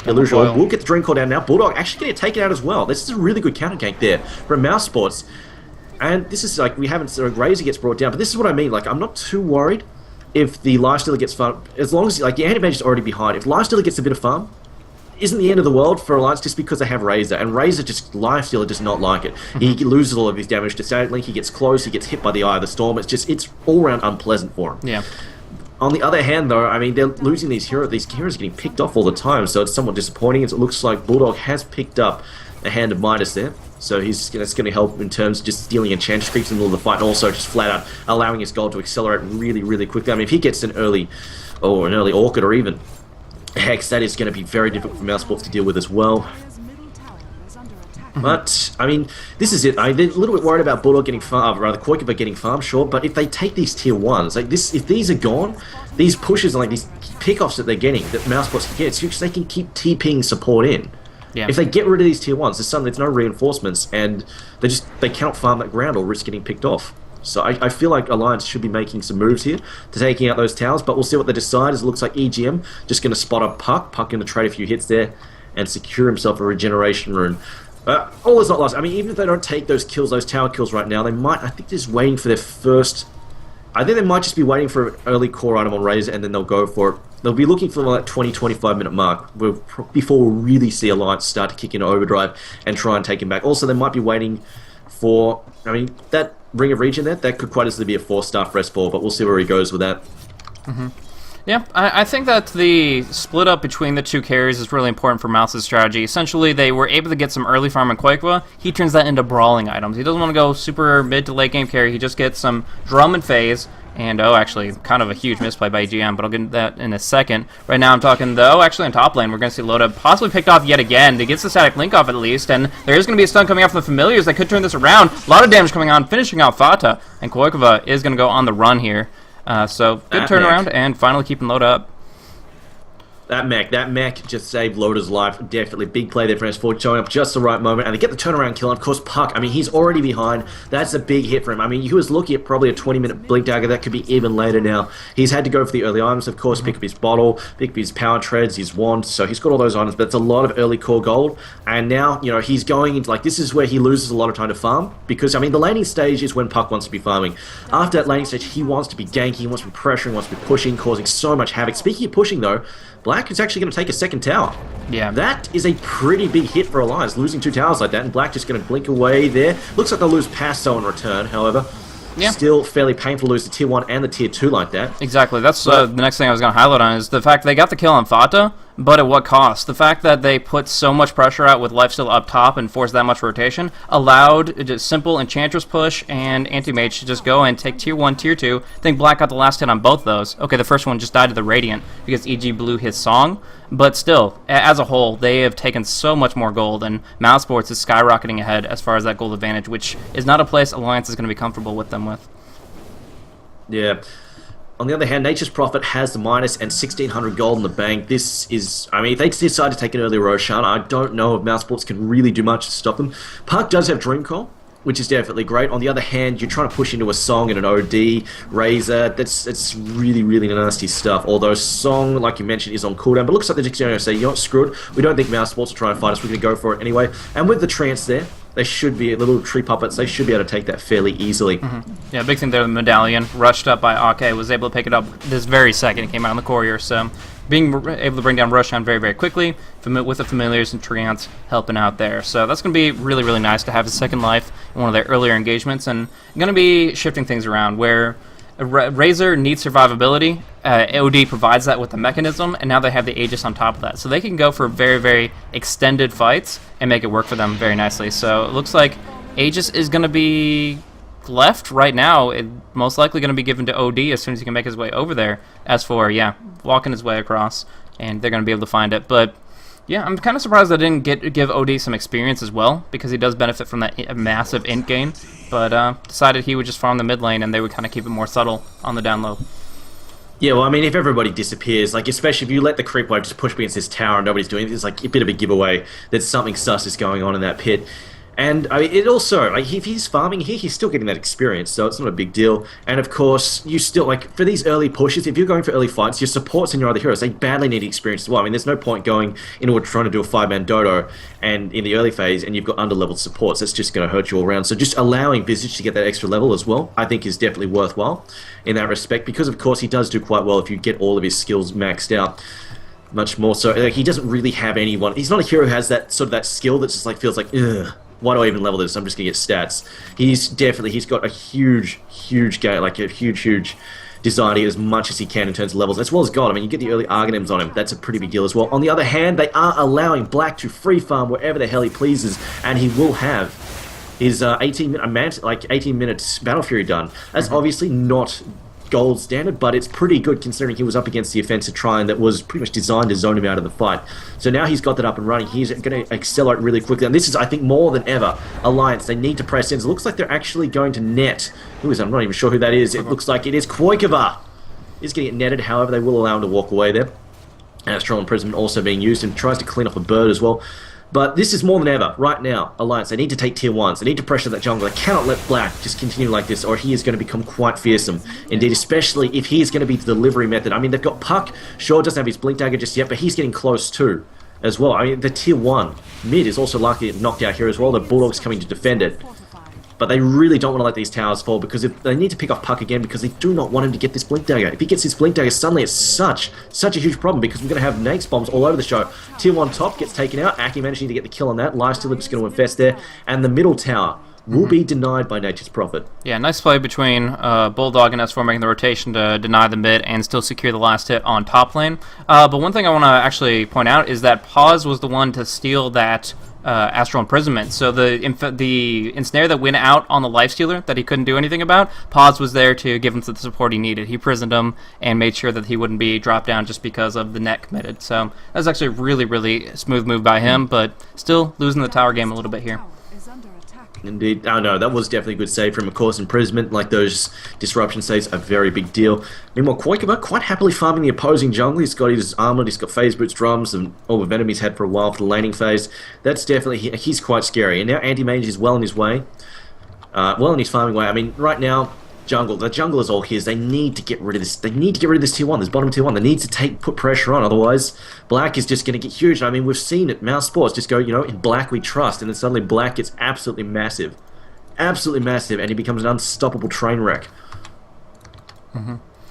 illusion. Will get the Dream Call down now. Bulldog actually going to take it out as well. This is a really good counter gank there from Mouse Sports. And this is like, we haven't, Razor gets brought down, but this is what I mean. Like, I'm not too worried if the Lifestealer gets farm, as long as, like, the Anti-Mage is already behind. If Lifestealer gets a bit of farm, isn't the end of the world for Alliance just because they have Razor, and Razor Lifestealer does not like it. He loses all of his damage to Static Link, he gets close, he gets hit by the Eye of the Storm. It's all around unpleasant for him. Yeah. On the other hand, though, I mean, they're losing these heroes. These heroes are getting picked off all the time, so it's somewhat disappointing. It looks like Bulldog has picked up a Hand of Midas there, so that's going to help in terms of just stealing Enchantress creeps in the middle of the fight, and also just flat out allowing his gold to accelerate really quickly. I mean, if he gets an early Orchid or even Hex, that is going to be very difficult for Mouse Sports to deal with as well. But, I mean, this is it. They're a little bit worried about Bulldog getting farm, rather Quakerville getting farm, sure, but if they take these tier 1s, like this, if these are gone, these pushes and like these pickoffs that they're getting, that Mouse Sports can get, it's because they can keep TPing support in. Yeah. If they get rid of these tier 1s, there's no reinforcements, and they cannot farm that ground or risk getting picked off. So I feel like Alliance should be making some moves here to taking out those towers, but we'll see what they decide, as it looks like EGM just going to spot up Puck going to trade a few hits there and secure himself a regeneration rune. All is not lost. I mean, even if they don't take those kills, those tower kills right now, I think they're just waiting for their first... I think they might just be waiting for an early core item on Razor, and then they'll go for it. They'll be looking for that 20-25 minute mark before we'll really see Alliance start to kick into overdrive and try and take him back. Also, they might be waiting for... I mean, that Ring of Regen there, that could quite easily be a 4-star for S4, but we'll see where he goes with that. Yeah, I think that the split up between the two carries is really important for Mouse's strategy. Essentially, they were able to get some early farm on Quakerville. He turns that into brawling items. He doesn't want to go super mid to late game carry. He just gets some drum and phase, And, oh, actually, kind of a huge misplay by EGM, but I'll get into that in a second. Right now I'm talking, though, actually in top lane, we're going to see Loda possibly picked off yet again. He gets the static link off at least, and there is going to be a stun coming out from the Familiars that could turn this around. A lot of damage coming on, finishing out Fata, and Koikova is going to go on the run here. So, good turnaround, and finally keeping Loda up. That mech just saved Loda's life. Definitely big play there for S4, showing up just the right moment, and they get the turnaround kill. And of course, Puck, I mean, he's already behind. That's a big hit for him. I mean, he was looking at probably a 20-minute blink dagger. That could be even later now. He's had to go for the early items, of course, pick up his bottle, pick up his power treads, his wand. So he's got all those items, but it's a lot of early core gold. And now, you know, he's going into, like, this is where he loses a lot of time to farm, because, I mean, the laning stage is when Puck wants to be farming. After that laning stage, he wants to be ganking, he wants to be pressuring, wants to be pushing, causing so much havoc. Speaking of pushing, though, Black is actually going to take a second tower. Yeah. That is a pretty big hit for Alliance, losing 2 towers like that, and Black just going to blink away there. Looks like they'll lose Pasto in return, however. Yeah. Still fairly painful to lose the tier 1 and the tier 2 like that. Exactly. That's the next thing I was going to highlight on is the fact they got the kill on Fata, but at what cost? The fact that they put so much pressure out with lifesteal up top and forced that much rotation allowed just simple Enchantress push and Anti-Mage to just go and take tier 1, tier 2. I think Black got the last hit on both those. Okay, the first one just died to the Radiant because EG blew his song, but still, as a whole, they have taken so much more gold, and Mouz Sports is skyrocketing ahead as far as that gold advantage, which is not a place Alliance is going to be comfortable with them with. Yeah. On the other hand, Nature's Prophet has the minus and 1,600 gold in the bank. This is, I mean, if they decide to take an early Roshan, I don't know if Mouse Sports can really do much to stop them. Park does have Dream Call, which is definitely great. On the other hand, you're trying to push into a Song and an OD, Razor. That's really, really nasty stuff. Although Song, like you mentioned, is on cooldown, but it looks like they're just going to say, you know what, screw it. We don't think Mouse Sports will try and fight us. We're going to go for it anyway. And with the Trance there, they should be, the little tree puppets, they should be able to take that fairly easily. Yeah, big thing there, the Medallion, rushed up by Ake, was able to pick it up this very second it came out on the courier, so being able to bring down Roshan very, very quickly, with the Familiars and Treants helping out there. So that's going to be really, really nice to have a second life in one of their earlier engagements, and going to be shifting things around, where Razor needs survivability. OD provides that with the mechanism, and now they have the Aegis on top of that. So they can go for very, very extended fights and make it work for them very nicely. So it looks like Aegis is going to be left right now. It most likely going to be given to OD as soon as he can make his way over there. As for, yeah, walking his way across, and they're going to be able to find it. But yeah, I'm kind of surprised they didn't give OD some experience as well, because he does benefit from that massive int gain, but decided he would just farm the mid lane and they would kind of keep it more subtle on the down low. Yeah, well, I mean, if everybody disappears, like, especially if you let the creep wave just push against this tower and nobody's doing it, it's like a bit of a giveaway that something sus is going on in that pit. And I mean, it also, like, if he's farming here, he's still getting that experience, so it's not a big deal. And of course, you still, like, for these early pushes, if you're going for early fights, your supports and your other heroes, they badly need experience as well. I mean, there's no point going into trying to do a 5-man dodo and in the early phase, and you've got under-leveled supports. That's just going to hurt you all around. So just allowing Visage to get that extra level as well, I think is definitely worthwhile in that respect, because of course he does do quite well if you get all of his skills maxed out. Much more so, like, he doesn't really have anyone. He's not a hero who has that sort of that skill that just like feels like, ugh, why do I even level this? I'm just gonna get stats. He's got a huge game, like a huge desire to get as much as he can in terms of levels, as well as gold. I mean, you get the early Arganims on him. That's a pretty big deal as well. On the other hand, they are allowing Black to free farm wherever the hell he pleases, and he will have his 18 minutes Battle Fury done. That's obviously not gold standard, but it's pretty good considering he was up against the offensive Trine that was pretty much designed to zone him out of the fight. So now he's got that up and running. He's going to accelerate really quickly, and this is, I think, more than ever Alliance. They need to press in. It looks like they're actually going to net. Who is that? I'm not even sure who that is. It looks like it is Koikova. He's getting it netted, however, they will allow him to walk away there. Astral Imprisonment also being used, and tries to clean up a bird as well. But this is more than ever, right now, Alliance, they need to take tier 1s. They need to pressure that jungle. They cannot let Black just continue like this, or he is going to become quite fearsome. Indeed, especially if he is going to be the delivery method. I mean, they've got Puck, sure, doesn't have his Blink Dagger just yet, but he's getting close too, as well. I mean, the tier 1 mid is also likely to get knocked out here as well. The Bulldog's coming to defend it. But they really don't want to let these towers fall, because if they need to pick off Puck again, because they do not want him to get this Blink Dagger. If he gets this Blink Dagger, suddenly it's such a huge problem, because we're going to have Nake's bombs all over the show. Tier 1 top gets taken out. Aki managing to get the kill on that. Lifestealer just going to infest there. And the middle tower will be denied by Nature's Prophet. Yeah, nice play between Bulldog and S4 making the rotation to deny the mid and still secure the last hit on top lane. But one thing I want to actually point out is that Pause was the one to steal that Astral Imprisonment. So the ensnare that went out on the Lifestealer that he couldn't do anything about, Pause was there to give him the support he needed. He prisoned him and made sure that he wouldn't be dropped down just because of the net committed. So that's actually a really, really smooth move by him, but still losing the tower game a little bit here. Indeed. Oh no, that was definitely a good save from a course imprisonment. Like those disruption saves, a very big deal. Meanwhile, Quakeover quite happily farming the opposing jungle. He's got his armor, he's got phase boots, drums, and all the venom he's had for a while for the laning phase. That's definitely, he's quite scary. And now Anti-Mage is well in his way. Well in his farming way. I mean, right now, the jungle is all his. They need to get rid of this. They need to get rid of this tier 1, this bottom tier 1. They need to put pressure on, otherwise Black is just going to get huge. I mean, we've seen it. Mouse Sports just go, in Black we trust, and then suddenly Black gets absolutely massive. Absolutely massive, and he becomes an unstoppable train wreck.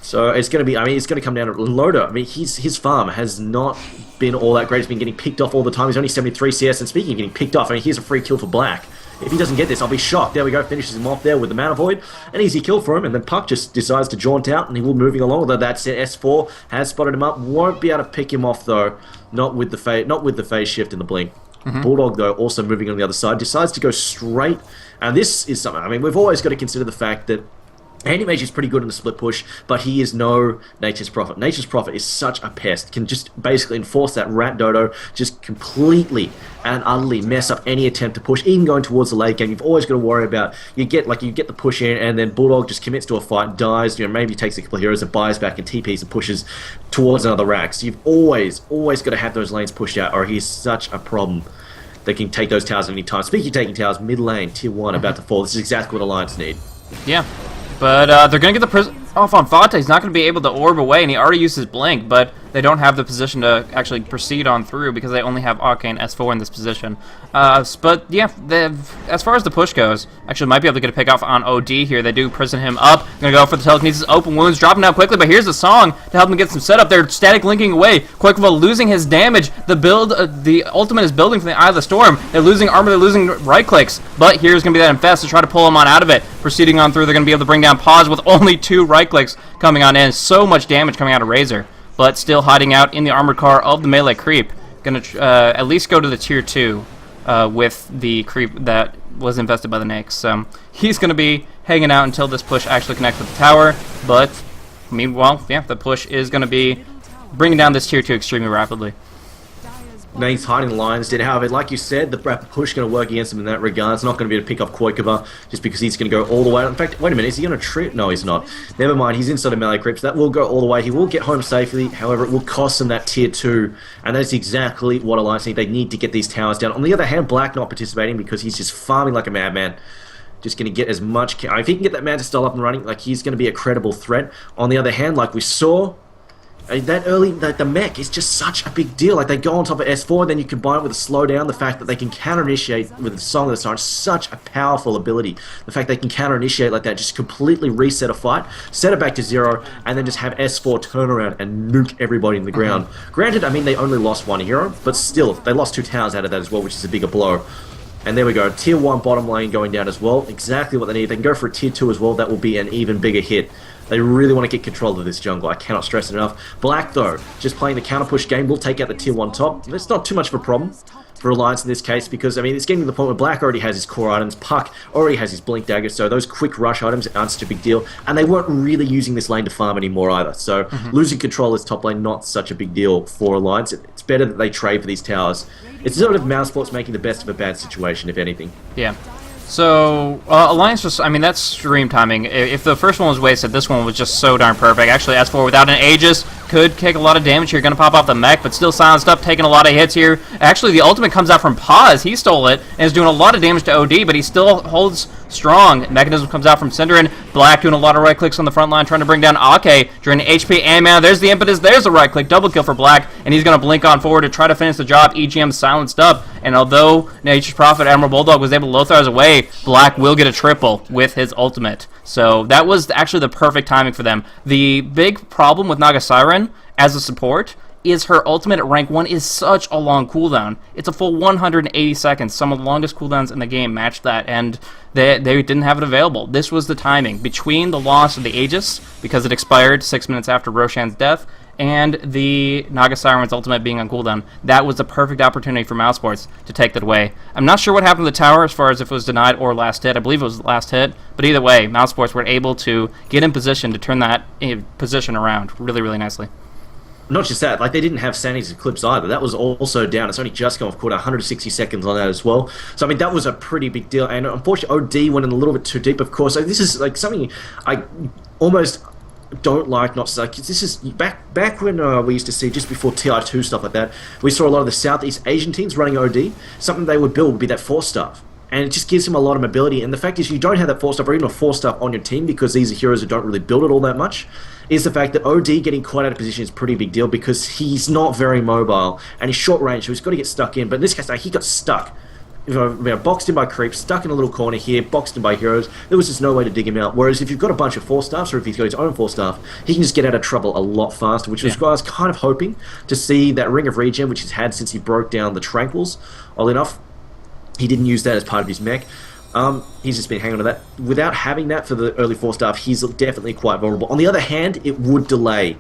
So it's going to be, it's going to come down to Loader. I mean, his farm has not been all that great. He's been getting picked off all the time. He's only 73 CS, and speaking of getting picked off, here's a free kill for Black. If he doesn't get this, I'll be shocked. There we go, finishes him off there with the Mana Void. An easy kill for him, and then Puck just decides to jaunt out, and he will moving along. Although that S4 has spotted him up. Won't be able to pick him off, though. Not with the phase shift and the blink. Bulldog, though, also moving on the other side, decides to go straight. And this is something, we've always got to consider the fact that Anti-Mage is pretty good in the split push, but he is no Nature's Prophet. Nature's Prophet is such a pest, can just basically enforce that rat dodo, just completely and utterly mess up any attempt to push, even going towards the late game. You've always got to worry about, you get the push in, and then Bulldog just commits to a fight, dies, maybe takes a couple of heroes and buys back and TPs and pushes towards another rack. So you've always got to have those lanes pushed out, or he's such a problem. They can take those towers at any time. Speaking of taking towers, mid lane, tier 1, about to fall. This is exactly what Alliance need. Yeah. But they're going to get the prison off on Fate. He's not going to be able to orb away, and he already used his blink, but they don't have the position to actually proceed on through because they only have Arcane S4 in this position. But yeah, as far as the push goes, actually might be able to get a pick off on OD here. They do prison him up. Going to go for the telekinesis, open wounds, dropping down quickly, but here's the song to help him get some setup. They're static linking away. Quakeover losing his damage. The ultimate is building from the Eye of the Storm. They're losing armor, they're losing right clicks, but here's going to be that infest to try to pull him on out of it. Proceeding on through, they're going to be able to bring down Pause with only 2 right clicks coming on in. So much damage coming out of Razor, but still hiding out in the armored car of the melee creep. Gonna at least go to the tier 2 with the creep that was infested by the Nyx. So he's gonna be hanging out until this push actually connects with the tower. But meanwhile, yeah, the push is gonna be bringing down this tier 2 extremely rapidly. Now he's hiding the lines. However, like you said, the push is going to work against him in that regard. It's not going to be able to pick up Quakeover just because he's going to go all the way. In fact, wait a minute, is he going to trip? No, he's not. Never mind, he's inside a melee creep, so that will go all the way. He will get home safely. However, it will cost him that tier 2, and that's exactly what Alliance need. They need to get these towers down. On the other hand, Black not participating because he's just farming like a madman. Just going to get as much... If he can get that Manta Style up and running, like, he's going to be a credible threat. On the other hand, like we saw... the mech is just such a big deal. Like, they go on top of S4, then you combine it with a slowdown, the fact that they can counter-initiate with the Song of the Siren, such a powerful ability. The fact they can counter-initiate like that, just completely reset a fight, set it back to 0, and then just have S4 turn around and nuke everybody in the ground. Granted, they only lost 1 hero, but still, they lost 2 towers out of that as well, which is a bigger blow. And there we go, tier 1 bottom lane going down as well, exactly what they need. They can go for a tier 2 as well, that will be an even bigger hit. They really want to get control of this jungle. I cannot stress it enough. Black, though, just playing the counter-push game, will take out the tier 1 top. It's not too much of a problem for Alliance in this case because, it's getting to the point where Black already has his core items, Puck already has his Blink Dagger, so those quick rush items aren't such a big deal, and they weren't really using this lane to farm anymore either. So losing control as top lane, not such a big deal for Alliance. It's better that they trade for these towers. It's sort of Mousesports making the best of a bad situation, if anything. Yeah. So, Alliance just, that's stream timing. If the first one was wasted, this one was just so darn perfect. Actually, S4 without an Aegis could take a lot of damage here. Going to pop off the mech, but still silenced up, taking a lot of hits here. Actually, the ultimate comes out from Pause. He stole it and is doing a lot of damage to OD, but he still holds strong. Mechanism comes out from Cinderin. Black doing a lot of right clicks on the front line, trying to bring down Ake, draining HP and mana. There's the impetus. There's the right click. Double kill for Black, and he's going to blink on forward to try to finish the job. EGM silenced up, and although Nature's Prophet Admiral Bulldog was able to Lothars away, Black will get a triple with his ultimate. So that was actually the perfect timing for them. The big problem with Naga Siren as a support is her ultimate at rank 1 is such a long cooldown. It's a full 180 seconds. Some of the longest cooldowns in the game matched that, and they didn't have it available. This was the timing between the loss of the Aegis, because it expired 6 minutes after Roshan's death, and the Naga Siren's ultimate being on cooldown. That was the perfect opportunity for Mouse Sports to take that away. I'm not sure what happened to the tower as far as if it was denied or last hit. I believe it was last hit, but either way, Mouse Sports were able to get in position to turn that position around really, really nicely. Not just that, like they didn't have Sandy's Eclipse either. That was also down. It's only just gone off cooldown, 160 seconds on that as well. So, I mean, that was a pretty big deal. And unfortunately, OD went in a little bit too deep, of course. So this is like something I almost don't like, not like this is back when we used to see just before TI2 stuff like that. We saw a lot of the Southeast Asian teams running OD. Something they would build would be that 4-staff, and it just gives him a lot of mobility. And the fact is, you don't have that 4-staff or even a 4-staff on your team because these are heroes who don't really build it all that much. Is the fact that OD getting caught out of position is a pretty big deal because he's not very mobile and he's short range, so he's got to get stuck in. But in this case, he got stuck. Boxed in by creeps, stuck in a little corner here, boxed in by heroes. There was just no way to dig him out. Whereas if you've got a bunch of 4-staffs, or if he's got his own 4-staff, he can just get out of trouble a lot faster, which was guys kind of hoping to see that Ring of Regen, which he's had since he broke down the Tranquils. Oddly enough, he didn't use that as part of his mech. He's just been hanging on to that. Without having that for the early 4-staff, he's definitely quite vulnerable. On the other hand, it would delay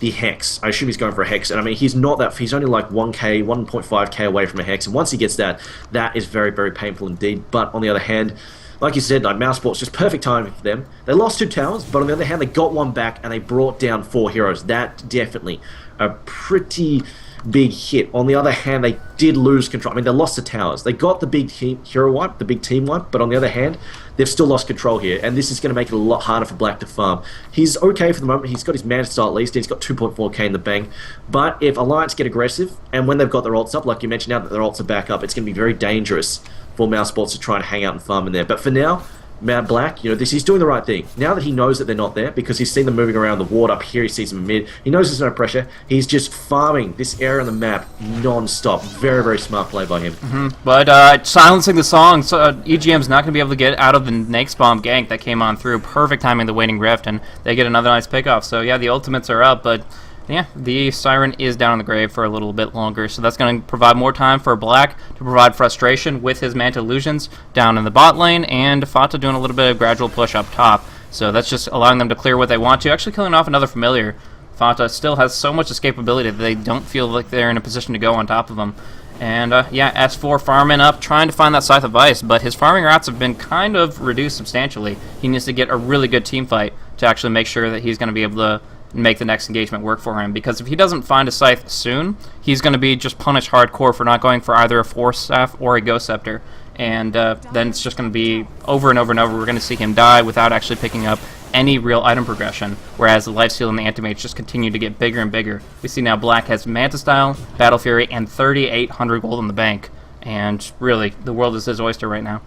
the Hex. I assume he's going for a Hex, and I mean, he's not that. He's only like 1k, 1.5k away from a Hex, and once he gets that, that is very, very painful indeed. But on the other hand, like you said, like Mouse Sports, just perfect timing for them. They lost 2 towers, but on the other hand, they got one back, and they brought down 4 heroes. That definitely a pretty big hit. On the other hand, they did lose control. I mean, they lost the towers. They got the big hero wipe, the big team wipe, but on the other hand, they've still lost control here, and this is going to make it a lot harder for Black to farm. He's okay for the moment. He's got his mana style at least, and he's got 2.4k in the bank, but if Alliance get aggressive, and when they've got their ults up, like you mentioned, now that their ults are back up, it's going to be very dangerous for Mouse Sports to try and hang out and farm in there. But for now, Mad Black, he's doing the right thing. Now that he knows that they're not there, because he's seen them moving around the ward up here, he sees them in mid, he knows there's no pressure, he's just farming this area on the map non-stop. Very, very smart play by him. But silencing the song, so EGM's not going to be able to get out of the Nake's Bomb gank that came on through. Perfect timing, the Waning Rift, and they get another nice pickoff. So yeah, the ultimates are up, but yeah, the Siren is down in the grave for a little bit longer, so that's going to provide more time for Black to provide frustration with his Manta Illusions down in the bot lane, and Fata doing a little bit of gradual push up top. So that's just allowing them to clear what they want to, actually killing off another familiar. Fata still has so much escapability that they don't feel like they're in a position to go on top of him. And yeah, S4 farming up, trying to find that Scythe of Ice, but his farming routes have been kind of reduced substantially. He needs to get a really good team fight to actually make sure that he's going to be able to make the next engagement work for him, because if he doesn't find a Scythe soon, he's going to be just punished hardcore for not going for either a Force Staff or a Ghost Scepter, and then it's just going to be over and over and over. We're going to see him die without actually picking up any real item progression, whereas the Lifesteal and the Anti-Mage just continue to get bigger and bigger. We see now Black has Manta Style, Battle Fury, and 3,800 gold in the bank, and really, the world is his oyster right now.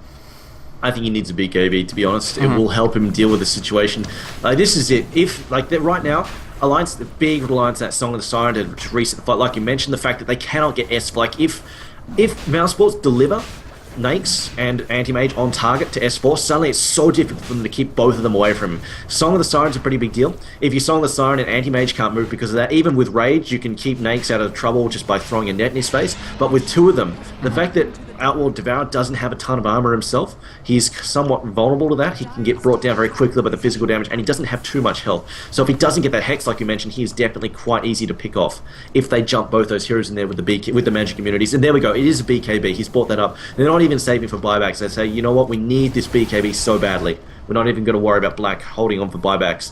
I think he needs a BKB, to be honest. It will help him deal with the situation. This is it. If, like, right now, Alliance, the big Alliance, that Song of the Siren to reset the fight, like you mentioned, the fact that they cannot get S. Like, if Mouse Sports deliver Nakes and Anti-Mage on target to S4, suddenly it's so difficult for them to keep both of them away from him. Song of the Siren's a pretty big deal. If your Song of the Siren and Anti-Mage can't move because of that, even with Rage, you can keep Nakes out of trouble just by throwing a net in his face. But with 2 of them, the fact that Outlaw Devourer doesn't have a ton of armor himself, he's somewhat vulnerable to that. He can get brought down very quickly by the physical damage, and he doesn't have too much health. So if he doesn't get that Hex, like you mentioned, he is definitely quite easy to pick off if they jump both those heroes in there with the magic immunities. And there we go, it is a BKB. He's brought that up. They're not even saving for buybacks. They say, you know what, we need this BKB so badly. We're not even going to worry about Black holding on for buybacks.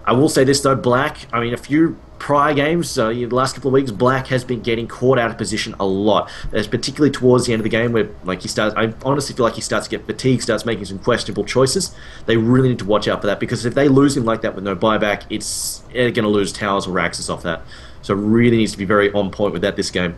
I will say this though, Black, I mean, a few prior games, the last couple of weeks, Black has been getting caught out of position a lot, particularly towards the end of the game where like I honestly feel like he starts to get fatigued, starts making some questionable choices. They really need to watch out for that, because if they lose him like that with no buyback, they're going to lose towers or Raxus off that. So really needs to be very on point with that this game.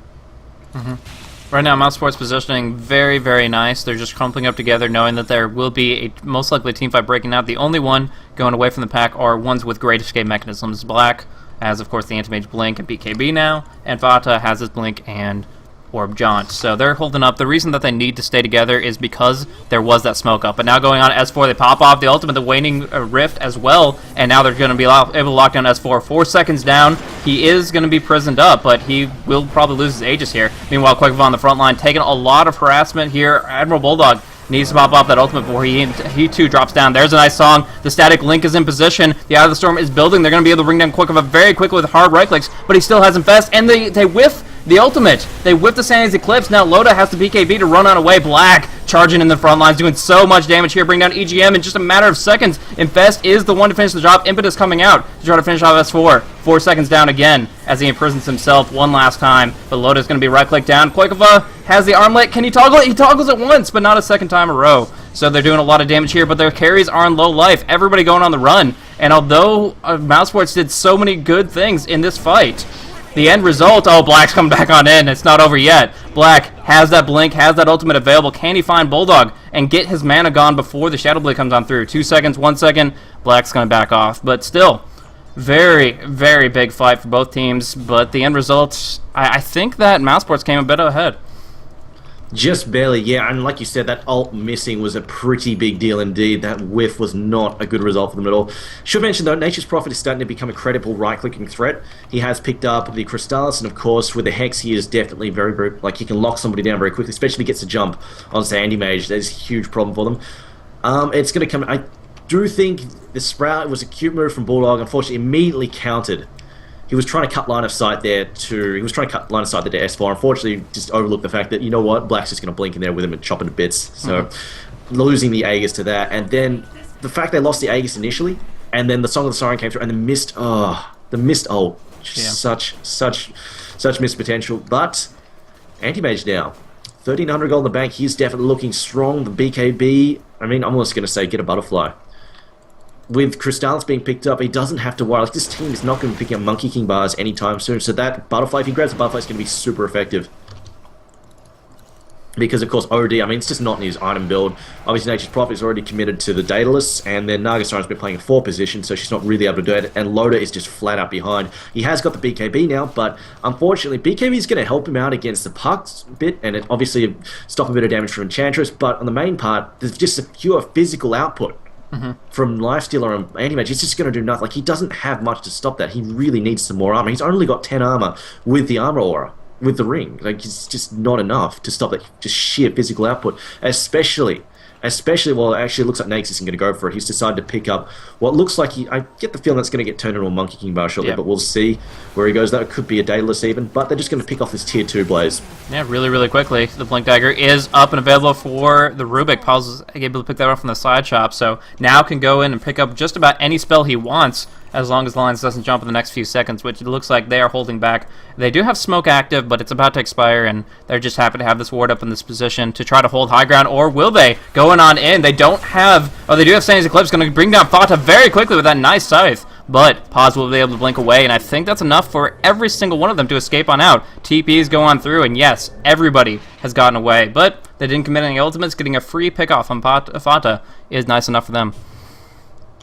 Right now, Mouse Sports positioning very, very nice. They're just crumpling up together, knowing that there will be a most likely team fight breaking out. The only one going away from the pack are ones with great escape mechanisms. Black has, of course, the Anti-Mage Blink and BKB now, and Vata has his Blink and Orb Jaunt. So they're holding up. The reason that they need to stay together is because there was that smoke up. But now going on S4, they pop off the ultimate, the waning rift as well, and now they're going to be able to lock down S4. 4 seconds down. He is going to be prisoned up, but he will probably lose his Aegis here. Meanwhile, Quakev on the front line, taking a lot of harassment here. Admiral Bulldog needs to pop off that ultimate before he too drops down. There's a nice song. The static link is in position. The Eye of the Storm is building. They're going to be able to bring down Quakev very quickly with hard right clicks, but he still has Infest, and they whiff the ultimate. They whip the Sandy's Eclipse. Now Loda has the BKB to run on away. Black charging in the front lines, doing so much damage here. Bring down EGM in just a matter of seconds. Infest is the one to finish the job. Impetus coming out to try to finish off S4. 4 seconds down again as he imprisons himself one last time. But Loda's going to be right-click down. Quakev has the armlet. Can he toggle it? He toggles it once, but not a second time in a row. So they're doing a lot of damage here, but their carries are in low life. Everybody going on the run. And although Mousesports did so many good things in this fight, the end result, oh, Black's coming back on in. It's not over yet. Black has that blink, has that ultimate available. Can he find Bulldog and get his mana gone before the Shadow Blade comes on through? 2 seconds, 1 second. Black's going to back off. But still, very, very big fight for both teams. But the end result, I think that Mousesports came a bit ahead. Just barely, yeah, and like you said, that ult missing was a pretty big deal indeed. That whiff was not a good result for them at all. Should mention though, Nature's Prophet is starting to become a credible right-clicking threat. He has picked up the Crystallis, and of course, with the Hex, he is definitely very, very, like, he can lock somebody down very quickly, especially if he gets a jump on Sandy Mage. That is a huge problem for them. It's going to come, I do think the Sprout was a cute move from Bulldog, unfortunately immediately countered. He was trying to cut line of sight there to S4. Unfortunately, just overlooked the fact that, you know what, Black's just going to blink in there with him and chop him to bits. So, losing the Aegis to that. And then, the fact they lost the Aegis initially, and then the Song of the Siren came through, and the missed ult. Such missed potential. But, Anti-Mage now. 1,300 gold in the bank. He's definitely looking strong. The BKB, I mean, I'm just going to say, get a butterfly. With Crystallis being picked up, he doesn't have to worry. Like, this team is not going to be picking up Monkey King bars anytime soon. So that butterfly, if he grabs the butterfly, is going to be super effective. Because, of course, OD, I mean, it's just not in his item build. Obviously, Nature's Prophet is already committed to the Daedalus, and then Nagasiren's been playing a 4 position, so she's not really able to do it. And Loda is just flat out behind. He has got the BKB now, but unfortunately, BKB is going to help him out against the Pucks bit, and it obviously stop a bit of damage from Enchantress. But on the main part, there's just a pure physical output. From Lifestealer and Anti-Mage, it's just going to do nothing. Like, he doesn't have much to stop that. He really needs some more armor. He's only got 10 armor with the armor aura, with the ring. Like, it's just not enough to stop that just sheer physical output. Especially, well, actually, it looks like Nax isn't going to go for it. He's decided to pick up what looks like I get the feeling that's going to get turned into a Monkey King bar shortly, but we'll see where he goes. That could be a Daedalus even, but they're just going to pick off this tier 2 Blaze. Yeah, really, really quickly. The Blink Dagger is up and available for the Rubik. Paul's able to pick that up from the side shop, so now can go in and pick up just about any spell he wants, as long as the lines doesn't jump in the next few seconds, which it looks like they are holding back. They do have Smoke active, but it's about to expire, and they're just happy to have this ward up in this position to try to hold high ground, or will they? Going on in. They don't have... Oh, they do have Sandy's Eclipse, going to bring down Fata very quickly with that nice scythe, but Paz will be able to blink away, and I think that's enough for every single one of them to escape on out. TPs go on through, and yes, everybody has gotten away, but they didn't commit any ultimates. Getting a free pick-off on Fata is nice enough for them.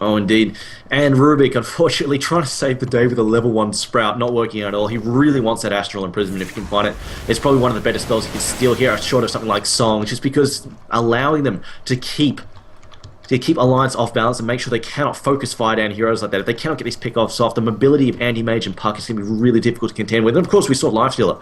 Oh, indeed. And Rubik, unfortunately, trying to save the day with a level 1 Sprout, not working out at all. He really wants that Astral Imprisonment if he can find it. It's probably one of the better spells he can steal here, short of something like Song, just because allowing them to keep Alliance off balance and make sure they cannot focus fire down heroes like that. If they cannot get these pick-offs off, the mobility of Anti-Mage and Puck is going to be really difficult to contend with. And of course, we saw Lifestealer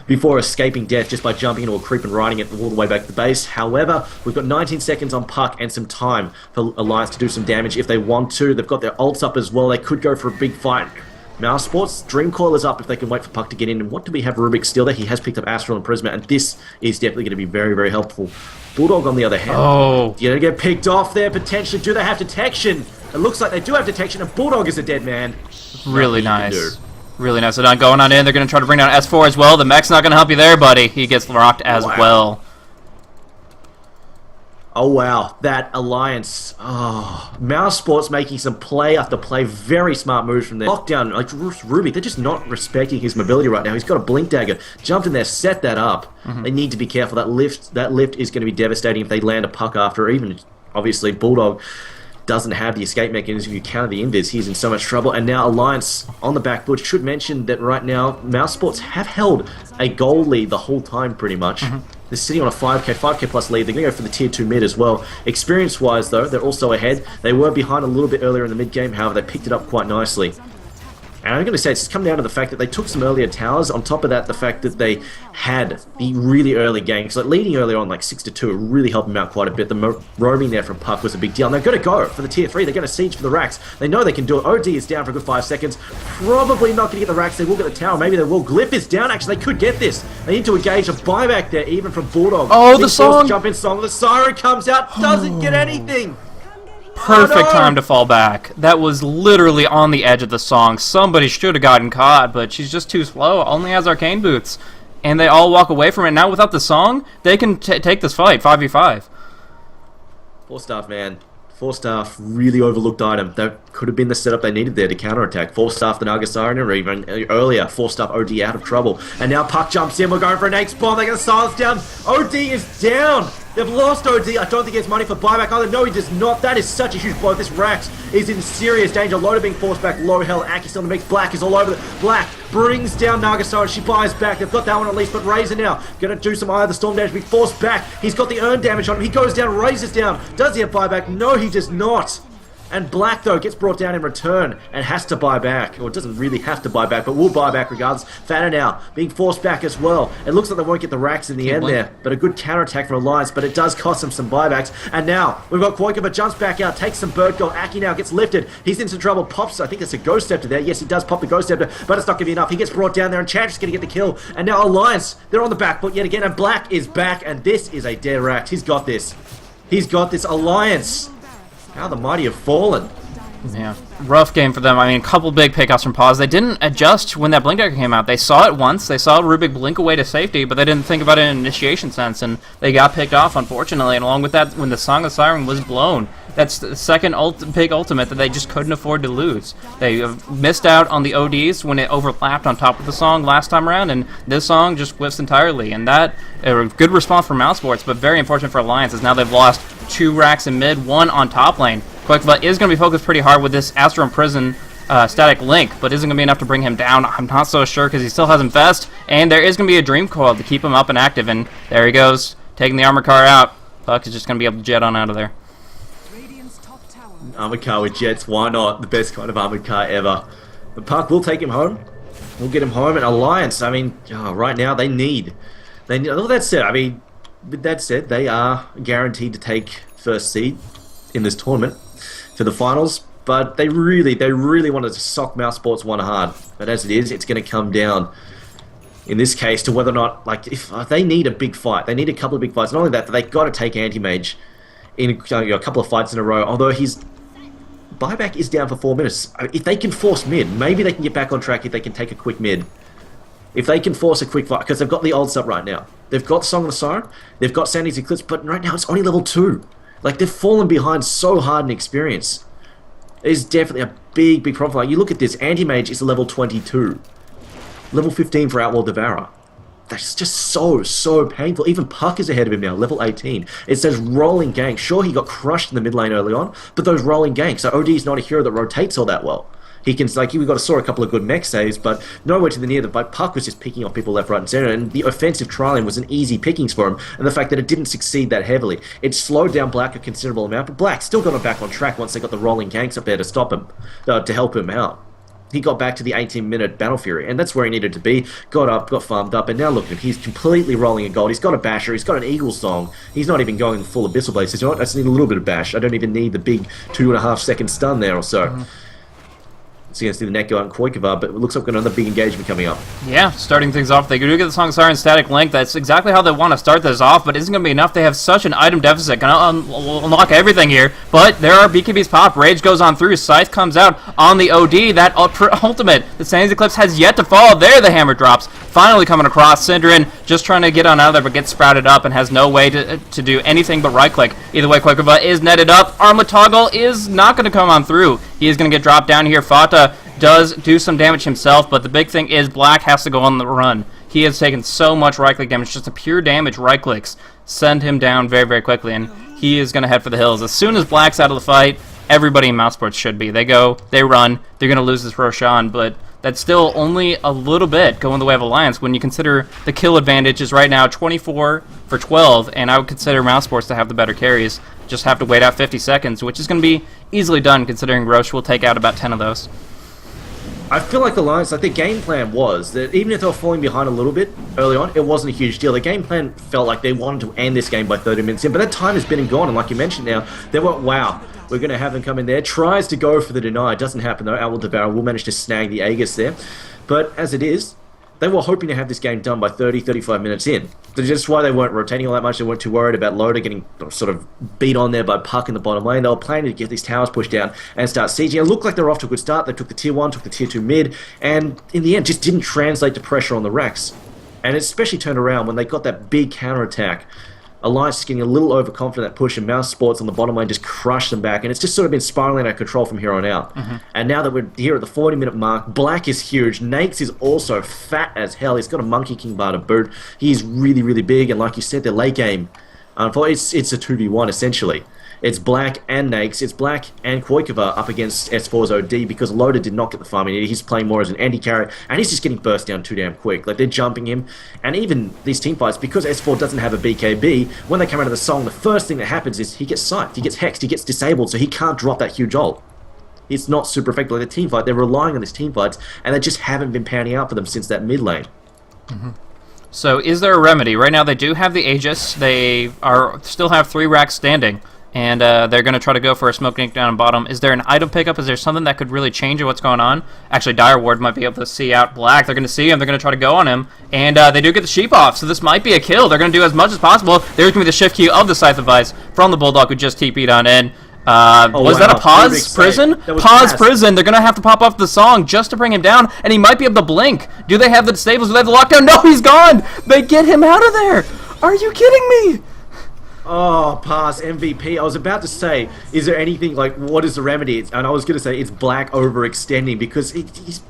before escaping death just by jumping into a creep and riding it all the way back to the base. However, we've got 19 seconds on Puck and some time for Alliance to do some damage if they want to. They've got their ults up as well. They could go for a big fight. Mousesports, Dreamcoil is up if they can wait for Puck to get in. And what do we have Rubik still there? He has picked up Astral Imprisonment, and this is definitely going to be very, very helpful. Bulldog, on the other hand, you're going to get picked off there, potentially. Do they have detection? It looks like they do have detection, and Bulldog is a dead man. Really nice. Really nice. So now going on in, they're going to try to bring down S4 as well. The mech's not going to help you there, buddy. He gets rocked as well. Oh, wow. That Alliance. Oh, Mousesports making some play after play. Very smart moves from there. Lockdown, like Ruby, they're just not respecting his mobility right now. He's got a Blink Dagger. Jumped in there, set that up. They need to be careful. That lift is going to be devastating if they land a Puck after. Even, obviously, Bulldog doesn't have the escape mechanism. If you counter the invis, he's in so much trouble. And now Alliance on the back foot. Should mention that right now, Mousesports have held a goal lead the whole time, pretty much. They're sitting on a 5k plus lead. They're going to go for the tier 2 mid as well. Experience-wise, though, they're also ahead. They were behind a little bit earlier in the mid game, however, they picked it up quite nicely. And I'm going to say it's come down to the fact that they took some earlier towers. On top of that, the fact that they had the really early ganks. Like leading earlier on, like 6-2, really helped them out quite a bit. The roaming there from Puck was a big deal. And they're going to go for the tier 3. They're going to siege for the racks. They know they can do it. OD is down for a good 5 seconds. Probably not going to get the racks. They will get the tower. Maybe they will. Glyph is down. Actually, they could get this. They need to engage a buyback there, even from Bulldog. Oh, the song! Jump in song. The siren comes out. Doesn't get anything. Perfect time to fall back. That was literally on the edge of the song. Somebody should have gotten caught, but she's just too slow. Only has arcane boots. And they all walk away from it. Now without the song, they can take this fight, 5v5. 4-staff, man. 4-staff, really overlooked item. That could have been the setup they needed there to counterattack. 4-staff the Naga Siren, or even earlier, 4-staff OD out of trouble. And now Puck jumps in. We're going for an X bomb. They're going to silence down. OD is down. They've lost OD. I don't think he has money for buyback either. No, he does not. That is such a huge blow. This Rax is in serious danger. Loader being forced back. Low hell. Aki still in the mix. Black is all over it. Black brings down Nagasara. She buys back. They've got that one at least, but Razor now going to do some Eye of the Storm damage. Being forced back. He's got the earn damage on him. He goes down. Razor's down. Does he have buyback? No, he does not. And Black, though, gets brought down in return and has to buy back. Or doesn't really have to buy back, but will buy back regardless. Fana now being forced back as well. It looks like they won't get the racks in the end there, but a good counterattack from Alliance, but it does cost them some buybacks. And now we've got Koikova jumps back out, takes some bird goal. Aki now gets lifted. He's into trouble. Pops, I think it's a Ghost Scepter there. Yes, he does pop the Ghost Scepter, but it's not going to be enough. He gets brought down there, and Chantress going to get the kill. And now Alliance, they're on the back foot yet again, and Black is back, and this is a dead rack. He's got this. He's got this. Alliance. How the mighty have fallen. Yeah, rough game for them. I mean, a couple big pickoffs from pause. They didn't adjust when that blink dagger came out. They saw it once. They saw Rubik blink away to safety, but they didn't think about it in an initiation sense, and they got picked off, unfortunately. And along with that, when the Song of Siren was blown, that's the second big ultimate that they just couldn't afford to lose. They missed out on the ODs when it overlapped on top of the song last time around, and this song just whiffs entirely. And that, a good response for Mousesports, but very unfortunate for Alliance, as now they've lost 2 racks in mid, 1 on top lane. Koikova is going to be focused pretty hard with this Astro Imprison static link, but isn't going to be enough to bring him down. I'm not so sure because he still has Infest, and there is going to be a Dream Coil to keep him up and active, and there he goes, taking the armor car out. Puck is just going to be able to jet on out of there. Armored car with jets, why not? The best kind of armored car ever. But Puck will take him home. We'll get him home. And Alliance, I mean, right now they need. All that said, I mean, with that said, they are guaranteed to take first seed in this tournament for the finals. But they really wanted to sock Mousesports one hard. But as it is, it's going to come down, in this case, to whether or not, like, if they need a big fight. They need a couple of big fights. Not only that, but they've got to take Anti-Mage in a couple of fights in a row. Although his buyback is down for 4 minutes. I mean, if they can force mid, maybe they can get back on track if they can take a quick mid. If they can force a quick fight, because they've got the ults up right now. They've got Song of the Siren, they've got Sandy's Eclipse, but right now it's only level 2. Like, they've fallen behind so hard in experience. It is definitely a big problem. Like, you look at this, Anti-Mage is level 22. Level 15 for Outlaw Devourer. That's just so painful. Even Puck is ahead of him now, level 18. It's those rolling ganks. Sure, he got crushed in the mid lane early on, but those rolling ganks. So OD is not a hero that rotates all that well. He can, like, we saw a couple of good mech saves, but nowhere to the near. But Puck was just picking off people left, right, and center, and the offensive trialing was an easy pickings for him. And the fact that it didn't succeed that heavily, it slowed down Black a considerable amount. But Black still got him back on track once they got the rolling ganks up there to stop him, to help him out. He got back to the 18-minute Battle Fury, and that's where he needed to be. Got up, got farmed up, and now look at him. He's completely rolling in gold. He's got a basher. He's got an Eagle Song. He's not even going full Abyssal Blade. He says, you know what? I just need a little bit of bash. I don't even need the big 2.5-second stun there or so. So you're going to see the net go out in Koikova, but it looks like we've got another big engagement coming up. Yeah, starting things off. They do get the Song of Siren static link. That's exactly how they want to start this off, but isn't going to be enough. They have such an item deficit. Going to unlock everything here, but there are BKBs pop. Rage goes on through. Scythe comes out on the OD. That ultimate. The Sandy's Eclipse has yet to fall. There the hammer drops. Finally coming across. Synderen just trying to get on out of there, but gets sprouted up and has no way to do anything but right-click. Either way, Koikova is netted up. Armlet Toggle is not going to come on through. He is going to get dropped down here. Fata does do some damage himself, but the big thing is Black has to go on the run. He has taken so much right-click damage, just a pure damage right-clicks send him down very quickly, and he is going to head for the hills. As soon as Black's out of the fight, everybody in Mousesports should be. They go, they run, they're going to lose this Roshan, but that's still only a little bit going the way of Alliance when you consider the kill advantage is right now 24 for 12, and I would consider Mouse Sports to have the better carries. Just have to wait out 50 seconds, which is going to be easily done considering Roche will take out about 10 of those. I feel like Alliance, like the game plan was that even if they were falling behind a little bit early on, it wasn't a huge deal. The game plan felt like they wanted to end this game by 30 minutes in, but that time has been and gone, and like you mentioned now, they went, wow, we're going to have them come in there. Tries to go for the deny. It doesn't happen though. Owl Devour will manage to snag the Aegis there. But as it is, they were hoping to have this game done by 30, 35 minutes in. That's just why they weren't rotating all that much. They weren't too worried about Loader getting sort of beat on there by Puck in the bottom lane. They were planning to get these towers pushed down and start sieging. It looked like they were off to a good start. They took the tier 1, took the tier 2 mid, and in the end just didn't translate to pressure on the racks. And it especially turned around when they got that big counter-attack. Alliance is getting a little overconfident that push, and Mouse Sports on the bottom lane just crushed them back, and it's just sort of been spiraling out of control from here on out. And now that we're here at the 40-minute mark, Black is huge. Nakes is also fat as hell. He's got a Monkey King bar to boot. He's really, really big, and like you said, their late game, it's a 2v1 essentially. It's Black and Nakes, it's Black and Koikova up against S4's OD because Loader did not get the farm he needed. He's playing more as an anti-carry, and he's just getting burst down too damn quick. Like, they're jumping him, and even these team fights, because S4 doesn't have a BKB, when they come out of the song, the first thing that happens is he gets psyched, he gets hexed, he gets disabled, so he can't drop that huge ult. It's not super effective. Like the team fight, they're relying on these team fights, and they just haven't been panning out for them since that mid lane. So is there a remedy? Right now they do have the Aegis. They still have 3 racks standing. And they're going to try to go for a smoke nick down bottom. Is there an item pickup? Is there something that could really change what's going on? Actually, Dire Ward might be able to see out Black. They're going to see him. They're going to try to go on him. And they do get the sheep off, so this might be a kill. They're going to do as much as possible. There's going to be the shift Q of the Scythe of Vice from the Bulldog who just TP'd on in. Was that a pause prison? Pause prison. They're going to have to pop off the song just to bring him down, and he might be able to blink. Do they have the disables? Do they have the lockdown? No, he's gone. They get him out of there. Are you kidding me? Oh, pass, MVP. I was about to say, is there anything, like, what is the remedy? And I was going to say, it's Black overextending, because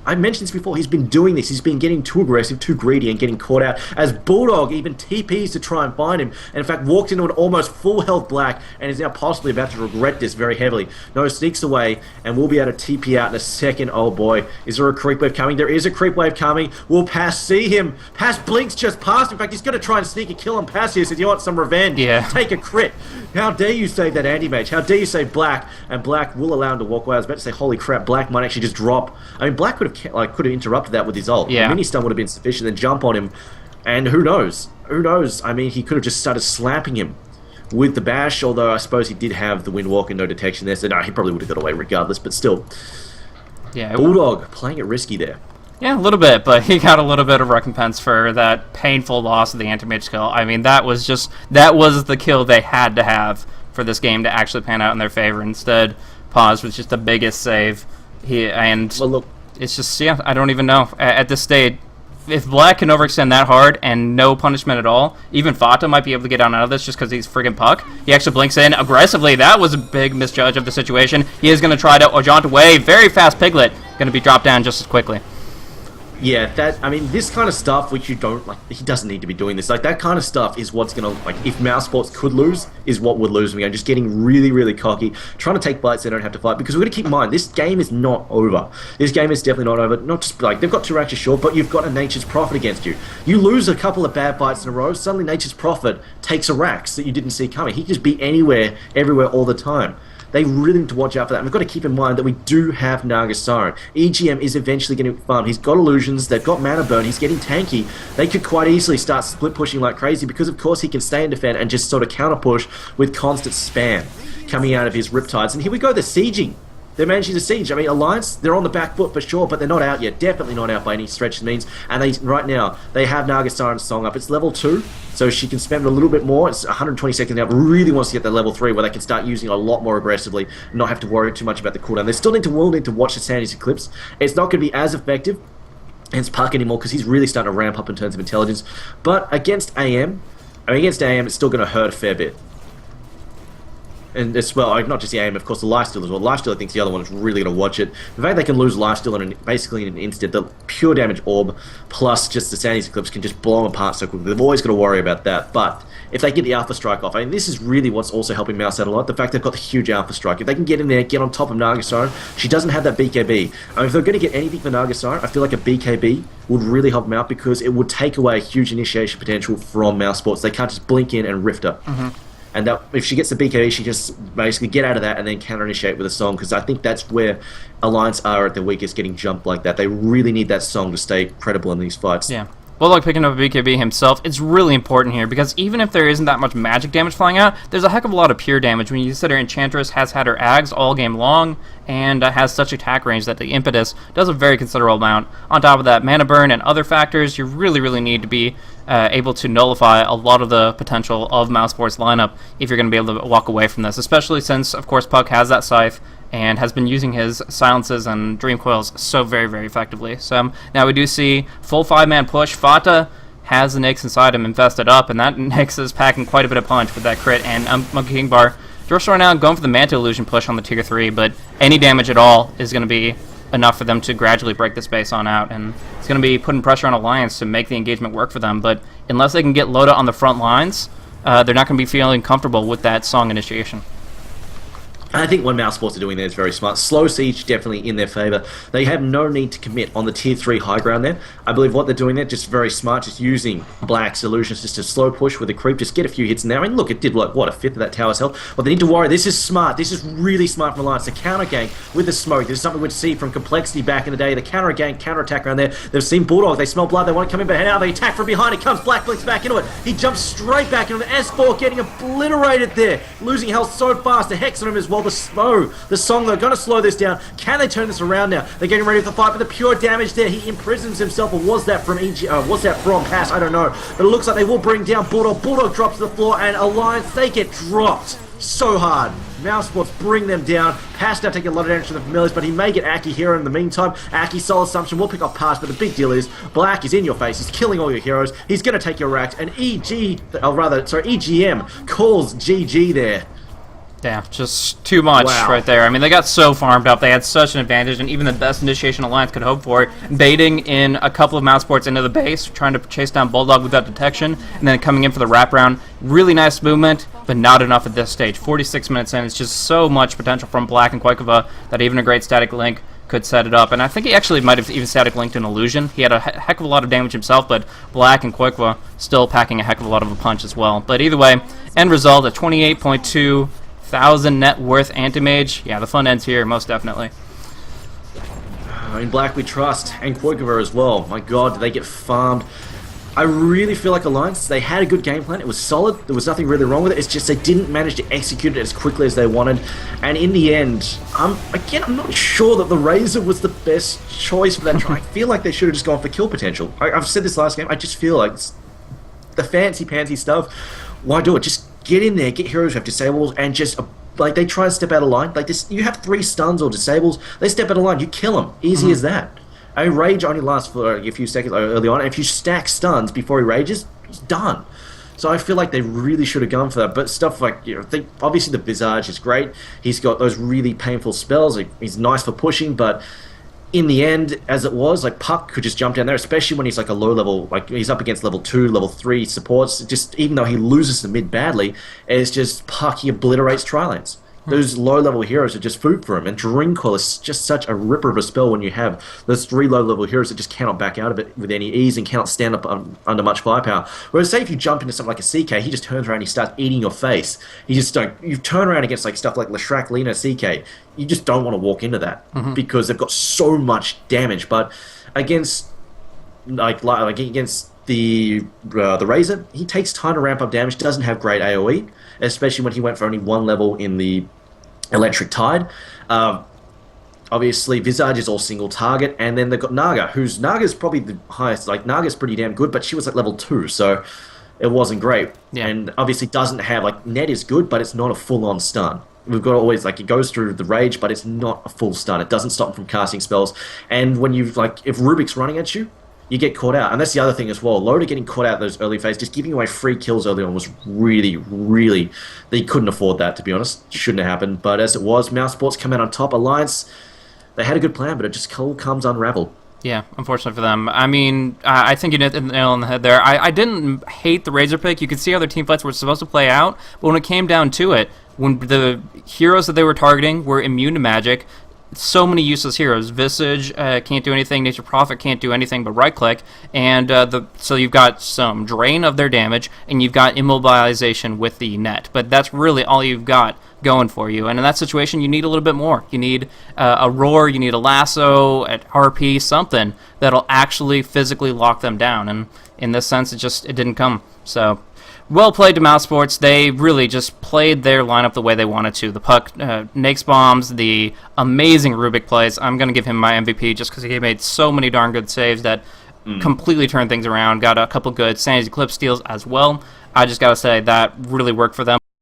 I mentioned this before, he's been doing this. He's been getting too aggressive, too greedy, and getting caught out. As Bulldog even TPs to try and find him, and in fact walked into an almost full health Black, and is now possibly about to regret this very heavily. No, sneaks away, and we'll be able to TP out in a second. Oh boy, is there a creep wave coming? There is a creep wave coming. Will Pass see him? Pass blinks just past. In fact, he's going to try and sneak and kill him. Pass here says, you want some revenge? Yeah. Take a crit. How dare you save that anti-mage? How dare you save Black? And Black will allow him to walk away. I was about to say, holy crap, Black might actually just drop. I mean, Black could have interrupted that with his ult. Yeah. The mini stun would have been sufficient, then jump on him. And who knows? Who knows? I mean, he could have just started slapping him with the bash, although I suppose he did have the Windwalk and no detection there, so no, he probably would have got away regardless, but still. Yeah, Bulldog playing it risky there. Yeah, a little bit, but he got a little bit of recompense for that painful loss of the anti-mage kill. I mean, that was the kill they had to have for this game to actually pan out in their favor. Instead, Paz was just the biggest save. Well, look, it's just, yeah, I don't even know. At this stage, if Black can overextend that hard and no punishment at all, even Fata might be able to get out of this just because he's friggin' Puck. He actually blinks in aggressively. That was a big misjudge of the situation. He is going to try to jaunt away. Very fast Piglet. Going to be dropped down just as quickly. Yeah, I mean, this kind of stuff, which you don't, like, he doesn't need to be doing this. Like, that kind of stuff is what's going to, like, if Mouse Sports could lose, is what would lose me. I'm just getting really, really cocky, trying to take bites they don't have to fight, because we've got to keep in mind, this game is not over. This game is definitely not over. Not just, like, they've got 2 racks short, but you've got a Nature's Prophet against you. You lose a couple of bad fights in a row, suddenly Nature's Prophet takes a racks that you didn't see coming. He can just be anywhere, everywhere, all the time. They really need to watch out for that. And we've got to keep in mind that we do have Naga Siren. EGM is eventually getting farmed. He's got illusions. They've got mana burn. He's getting tanky. They could quite easily start split pushing like crazy because, of course, he can stay and defend and just sort of counter push with constant spam coming out of his Riptides. And here we go. They're sieging. They're managing to siege. I mean, Alliance, they're on the back foot for sure, but they're not out yet. Definitely not out by any stretch of the means. And right now, they have Naga Siren's song up. It's level 2, so she can spend a little bit more. It's 120 seconds now, but really wants to get that level 3 where they can start using it a lot more aggressively and not have to worry too much about the cooldown. They still need to watch the Sandy's Eclipse. It's not going to be as effective against Puck anymore because he's really starting to ramp up in terms of intelligence. But against AM, it's still going to hurt a fair bit. And as well, like, not just the aim, of course, the lifesteal as well. Lifesteal, I think, is the other one that's really going to watch it. The fact they can lose lifesteal basically in an instant, the pure damage orb plus just the Sandy's Eclipse can just blow them apart so quickly. They've always got to worry about that. But if they get the Alpha Strike off, I mean, this is really what's also helping Mouse out a lot. The fact they've got the huge Alpha Strike. If they can get in there, get on top of Naga Siren, she doesn't have that BKB. I mean, if they're going to get anything for Naga Siren, I feel like a BKB would really help them out because it would take away a huge initiation potential from Mouse Sports. They can't just blink in and rift her. And that if she gets the BKB, she just basically get out of that and then counter-initiate with a song, because I think that's where Alliance are at their weakest, getting jumped like that. They really need that song to stay credible in these fights. Yeah. Well, like picking up a BKB himself, it's really important here, because even if there isn't that much magic damage flying out, there's a heck of a lot of pure damage. When you consider Enchantress has had her Ags all game long, and has such attack range that the Impetus does a very considerable amount. On top of that, mana burn and other factors, you really need to be able to nullify a lot of the potential of Mousesport's lineup if you're going to be able to walk away from this, especially since, of course, Puck has that Scythe and has been using his silences and dream coils so very effectively. So now we do see full 5-man push. Fata has the Nyx inside him infested up, and that Nyx is packing quite a bit of punch with that crit, and Monkey King Bar just right now going for the Mantle Illusion push on the tier 3, but any damage at all is going to be enough for them to gradually break the space on out, and it's going to be putting pressure on Alliance to make the engagement work for them. But unless they can get Loda on the front lines, they're not going to be feeling comfortable with that song initiation. I think what Mouse Sports are doing there is very smart. Slow Siege definitely in their favour. They have no need to commit on the tier 3 high ground there. I believe what they're doing there, just very smart, just using Black's illusions just to slow push with a creep, just get a few hits in there. And look, it did like, what, a fifth of that tower's health? But they need to worry, this is smart, this is really smart from Alliance. The counter gank with the smoke, this is something we'd see from Complexity back in the day. The counter gank, counter attack around there. They've seen Bulldog, they smell blood, they want to come in, but now they attack from behind, it comes, Black blinks back into it. He jumps straight back into the S4, getting obliterated there. Losing health so fast, the Hex on him as well, the slow. The song, they're going to slow this down. Can they turn this around now? They're getting ready for the fight, but the pure damage there, he imprisons himself, or was that from was that from Pass? I don't know. But it looks like they will bring down Bulldog. Bulldog drops to the floor, and Alliance, they get dropped so hard. Mouse Sports bring them down. Pass now taking a lot of damage from the Familiars, but he may get Aki here in the meantime. Aki, Soul Assumption will pick off Pass, but the big deal is Black is in your face. He's killing all your heroes. He's going to take your racks, and EGM calls GG there. Yeah, just too much right there. I mean, they got so farmed up. They had such an advantage, and even the best initiation Alliance could hope for, baiting in a couple of Mouse Sports into the base, trying to chase down Bulldog without detection, and then coming in for the wraparound. Really nice movement, but not enough at this stage. 46 minutes in, it's just so much potential from Black and Koikova that even a great static link could set it up. And I think he actually might have even static linked an illusion. He had a heck of a lot of damage himself, but Black and Koikova still packing a heck of a lot of a punch as well. But either way, end result at 28.2 thousand net worth anti-mage. Yeah, the fun ends here, most definitely. In Black we trust, and Koikova as well. My god, did they get farmed. I really feel like Alliance, they had a good game plan. It was solid. There was nothing really wrong with it. It's just they didn't manage to execute it as quickly as they wanted. And in the end, I'm not sure that the Razor was the best choice for that try. I feel like they should have just gone for kill potential. I've said this last game. I just feel like the fancy stuff, why do it? Just get in there, get heroes who have disables, and just, like, they try and step out of line. Like, this, you have 3 stuns or disables, they step out of line, you kill them. Easy as that. I mean, Rage only lasts for a few seconds early on, and if you stack stuns before he rages, he's done. So I feel like they really should have gone for that. But stuff like, you know, obviously the Visage is great. He's got those really painful spells. He's nice for pushing, but in the end, as it was, like, Puck could just jump down there, especially when he's like a low level, like he's up against level 2, level 3 supports. Just even though he loses the mid badly, it's just Puck, he obliterates Trilance. Those low level heroes are just food for him, and Dream Coil is just such a ripper of a spell when you have those 3 low level heroes that just cannot back out of it with any ease and cannot stand up under much firepower. Whereas say if you jump into something like a CK, he just turns around and he starts eating your face. You turn around against like stuff like Leshrac, Lina, CK, you just don't want to walk into that because they've got so much damage. But against like against the Razor, he takes time to ramp up damage, doesn't have great AoE, especially when he went for only 1 level in the Electric Tide. Obviously, Visage is all single target, and then they've got Naga, Naga's probably the highest. Like, Naga's pretty damn good, but she was like level 2, so it wasn't great. Yeah. And obviously doesn't have, like, Net is good, but it's not a full-on stun. We've got always, like, it goes through the rage, but it's not a full stun. It doesn't stop him from casting spells. And when you've, like, if Rubik's running at you, you get caught out. And that's the other thing as well. Loda getting caught out those early phases, just giving away free kills early on was really, really... They couldn't afford that, to be honest. Shouldn't have happened. But as it was, Mouse Sports come out on top. Alliance, they had a good plan, but it just all comes unraveled. Yeah, unfortunately for them. I mean, I think you hit the nail on the head there. I didn't hate the Razor pick. You could see how their team fights were supposed to play out, but when it came down to it, when the heroes that they were targeting were immune to magic, so many useless heroes. Visage can't do anything. Nature Prophet can't do anything but right-click. And so you've got some drain of their damage, and you've got immobilization with the net. But that's really all you've got going for you. And in that situation, you need a little bit more. You need a roar, you need a lasso, an RP, something that'll actually physically lock them down. And in this sense, it didn't come. So... well played to Mouse Sports. They really just played their lineup the way they wanted to. The puck, Nakes bombs, the amazing Rubik plays. I'm going to give him my MVP just because he made so many darn good saves that completely turned things around. Got a couple good Sanity Eclipse steals as well. I just got to say that really worked for them.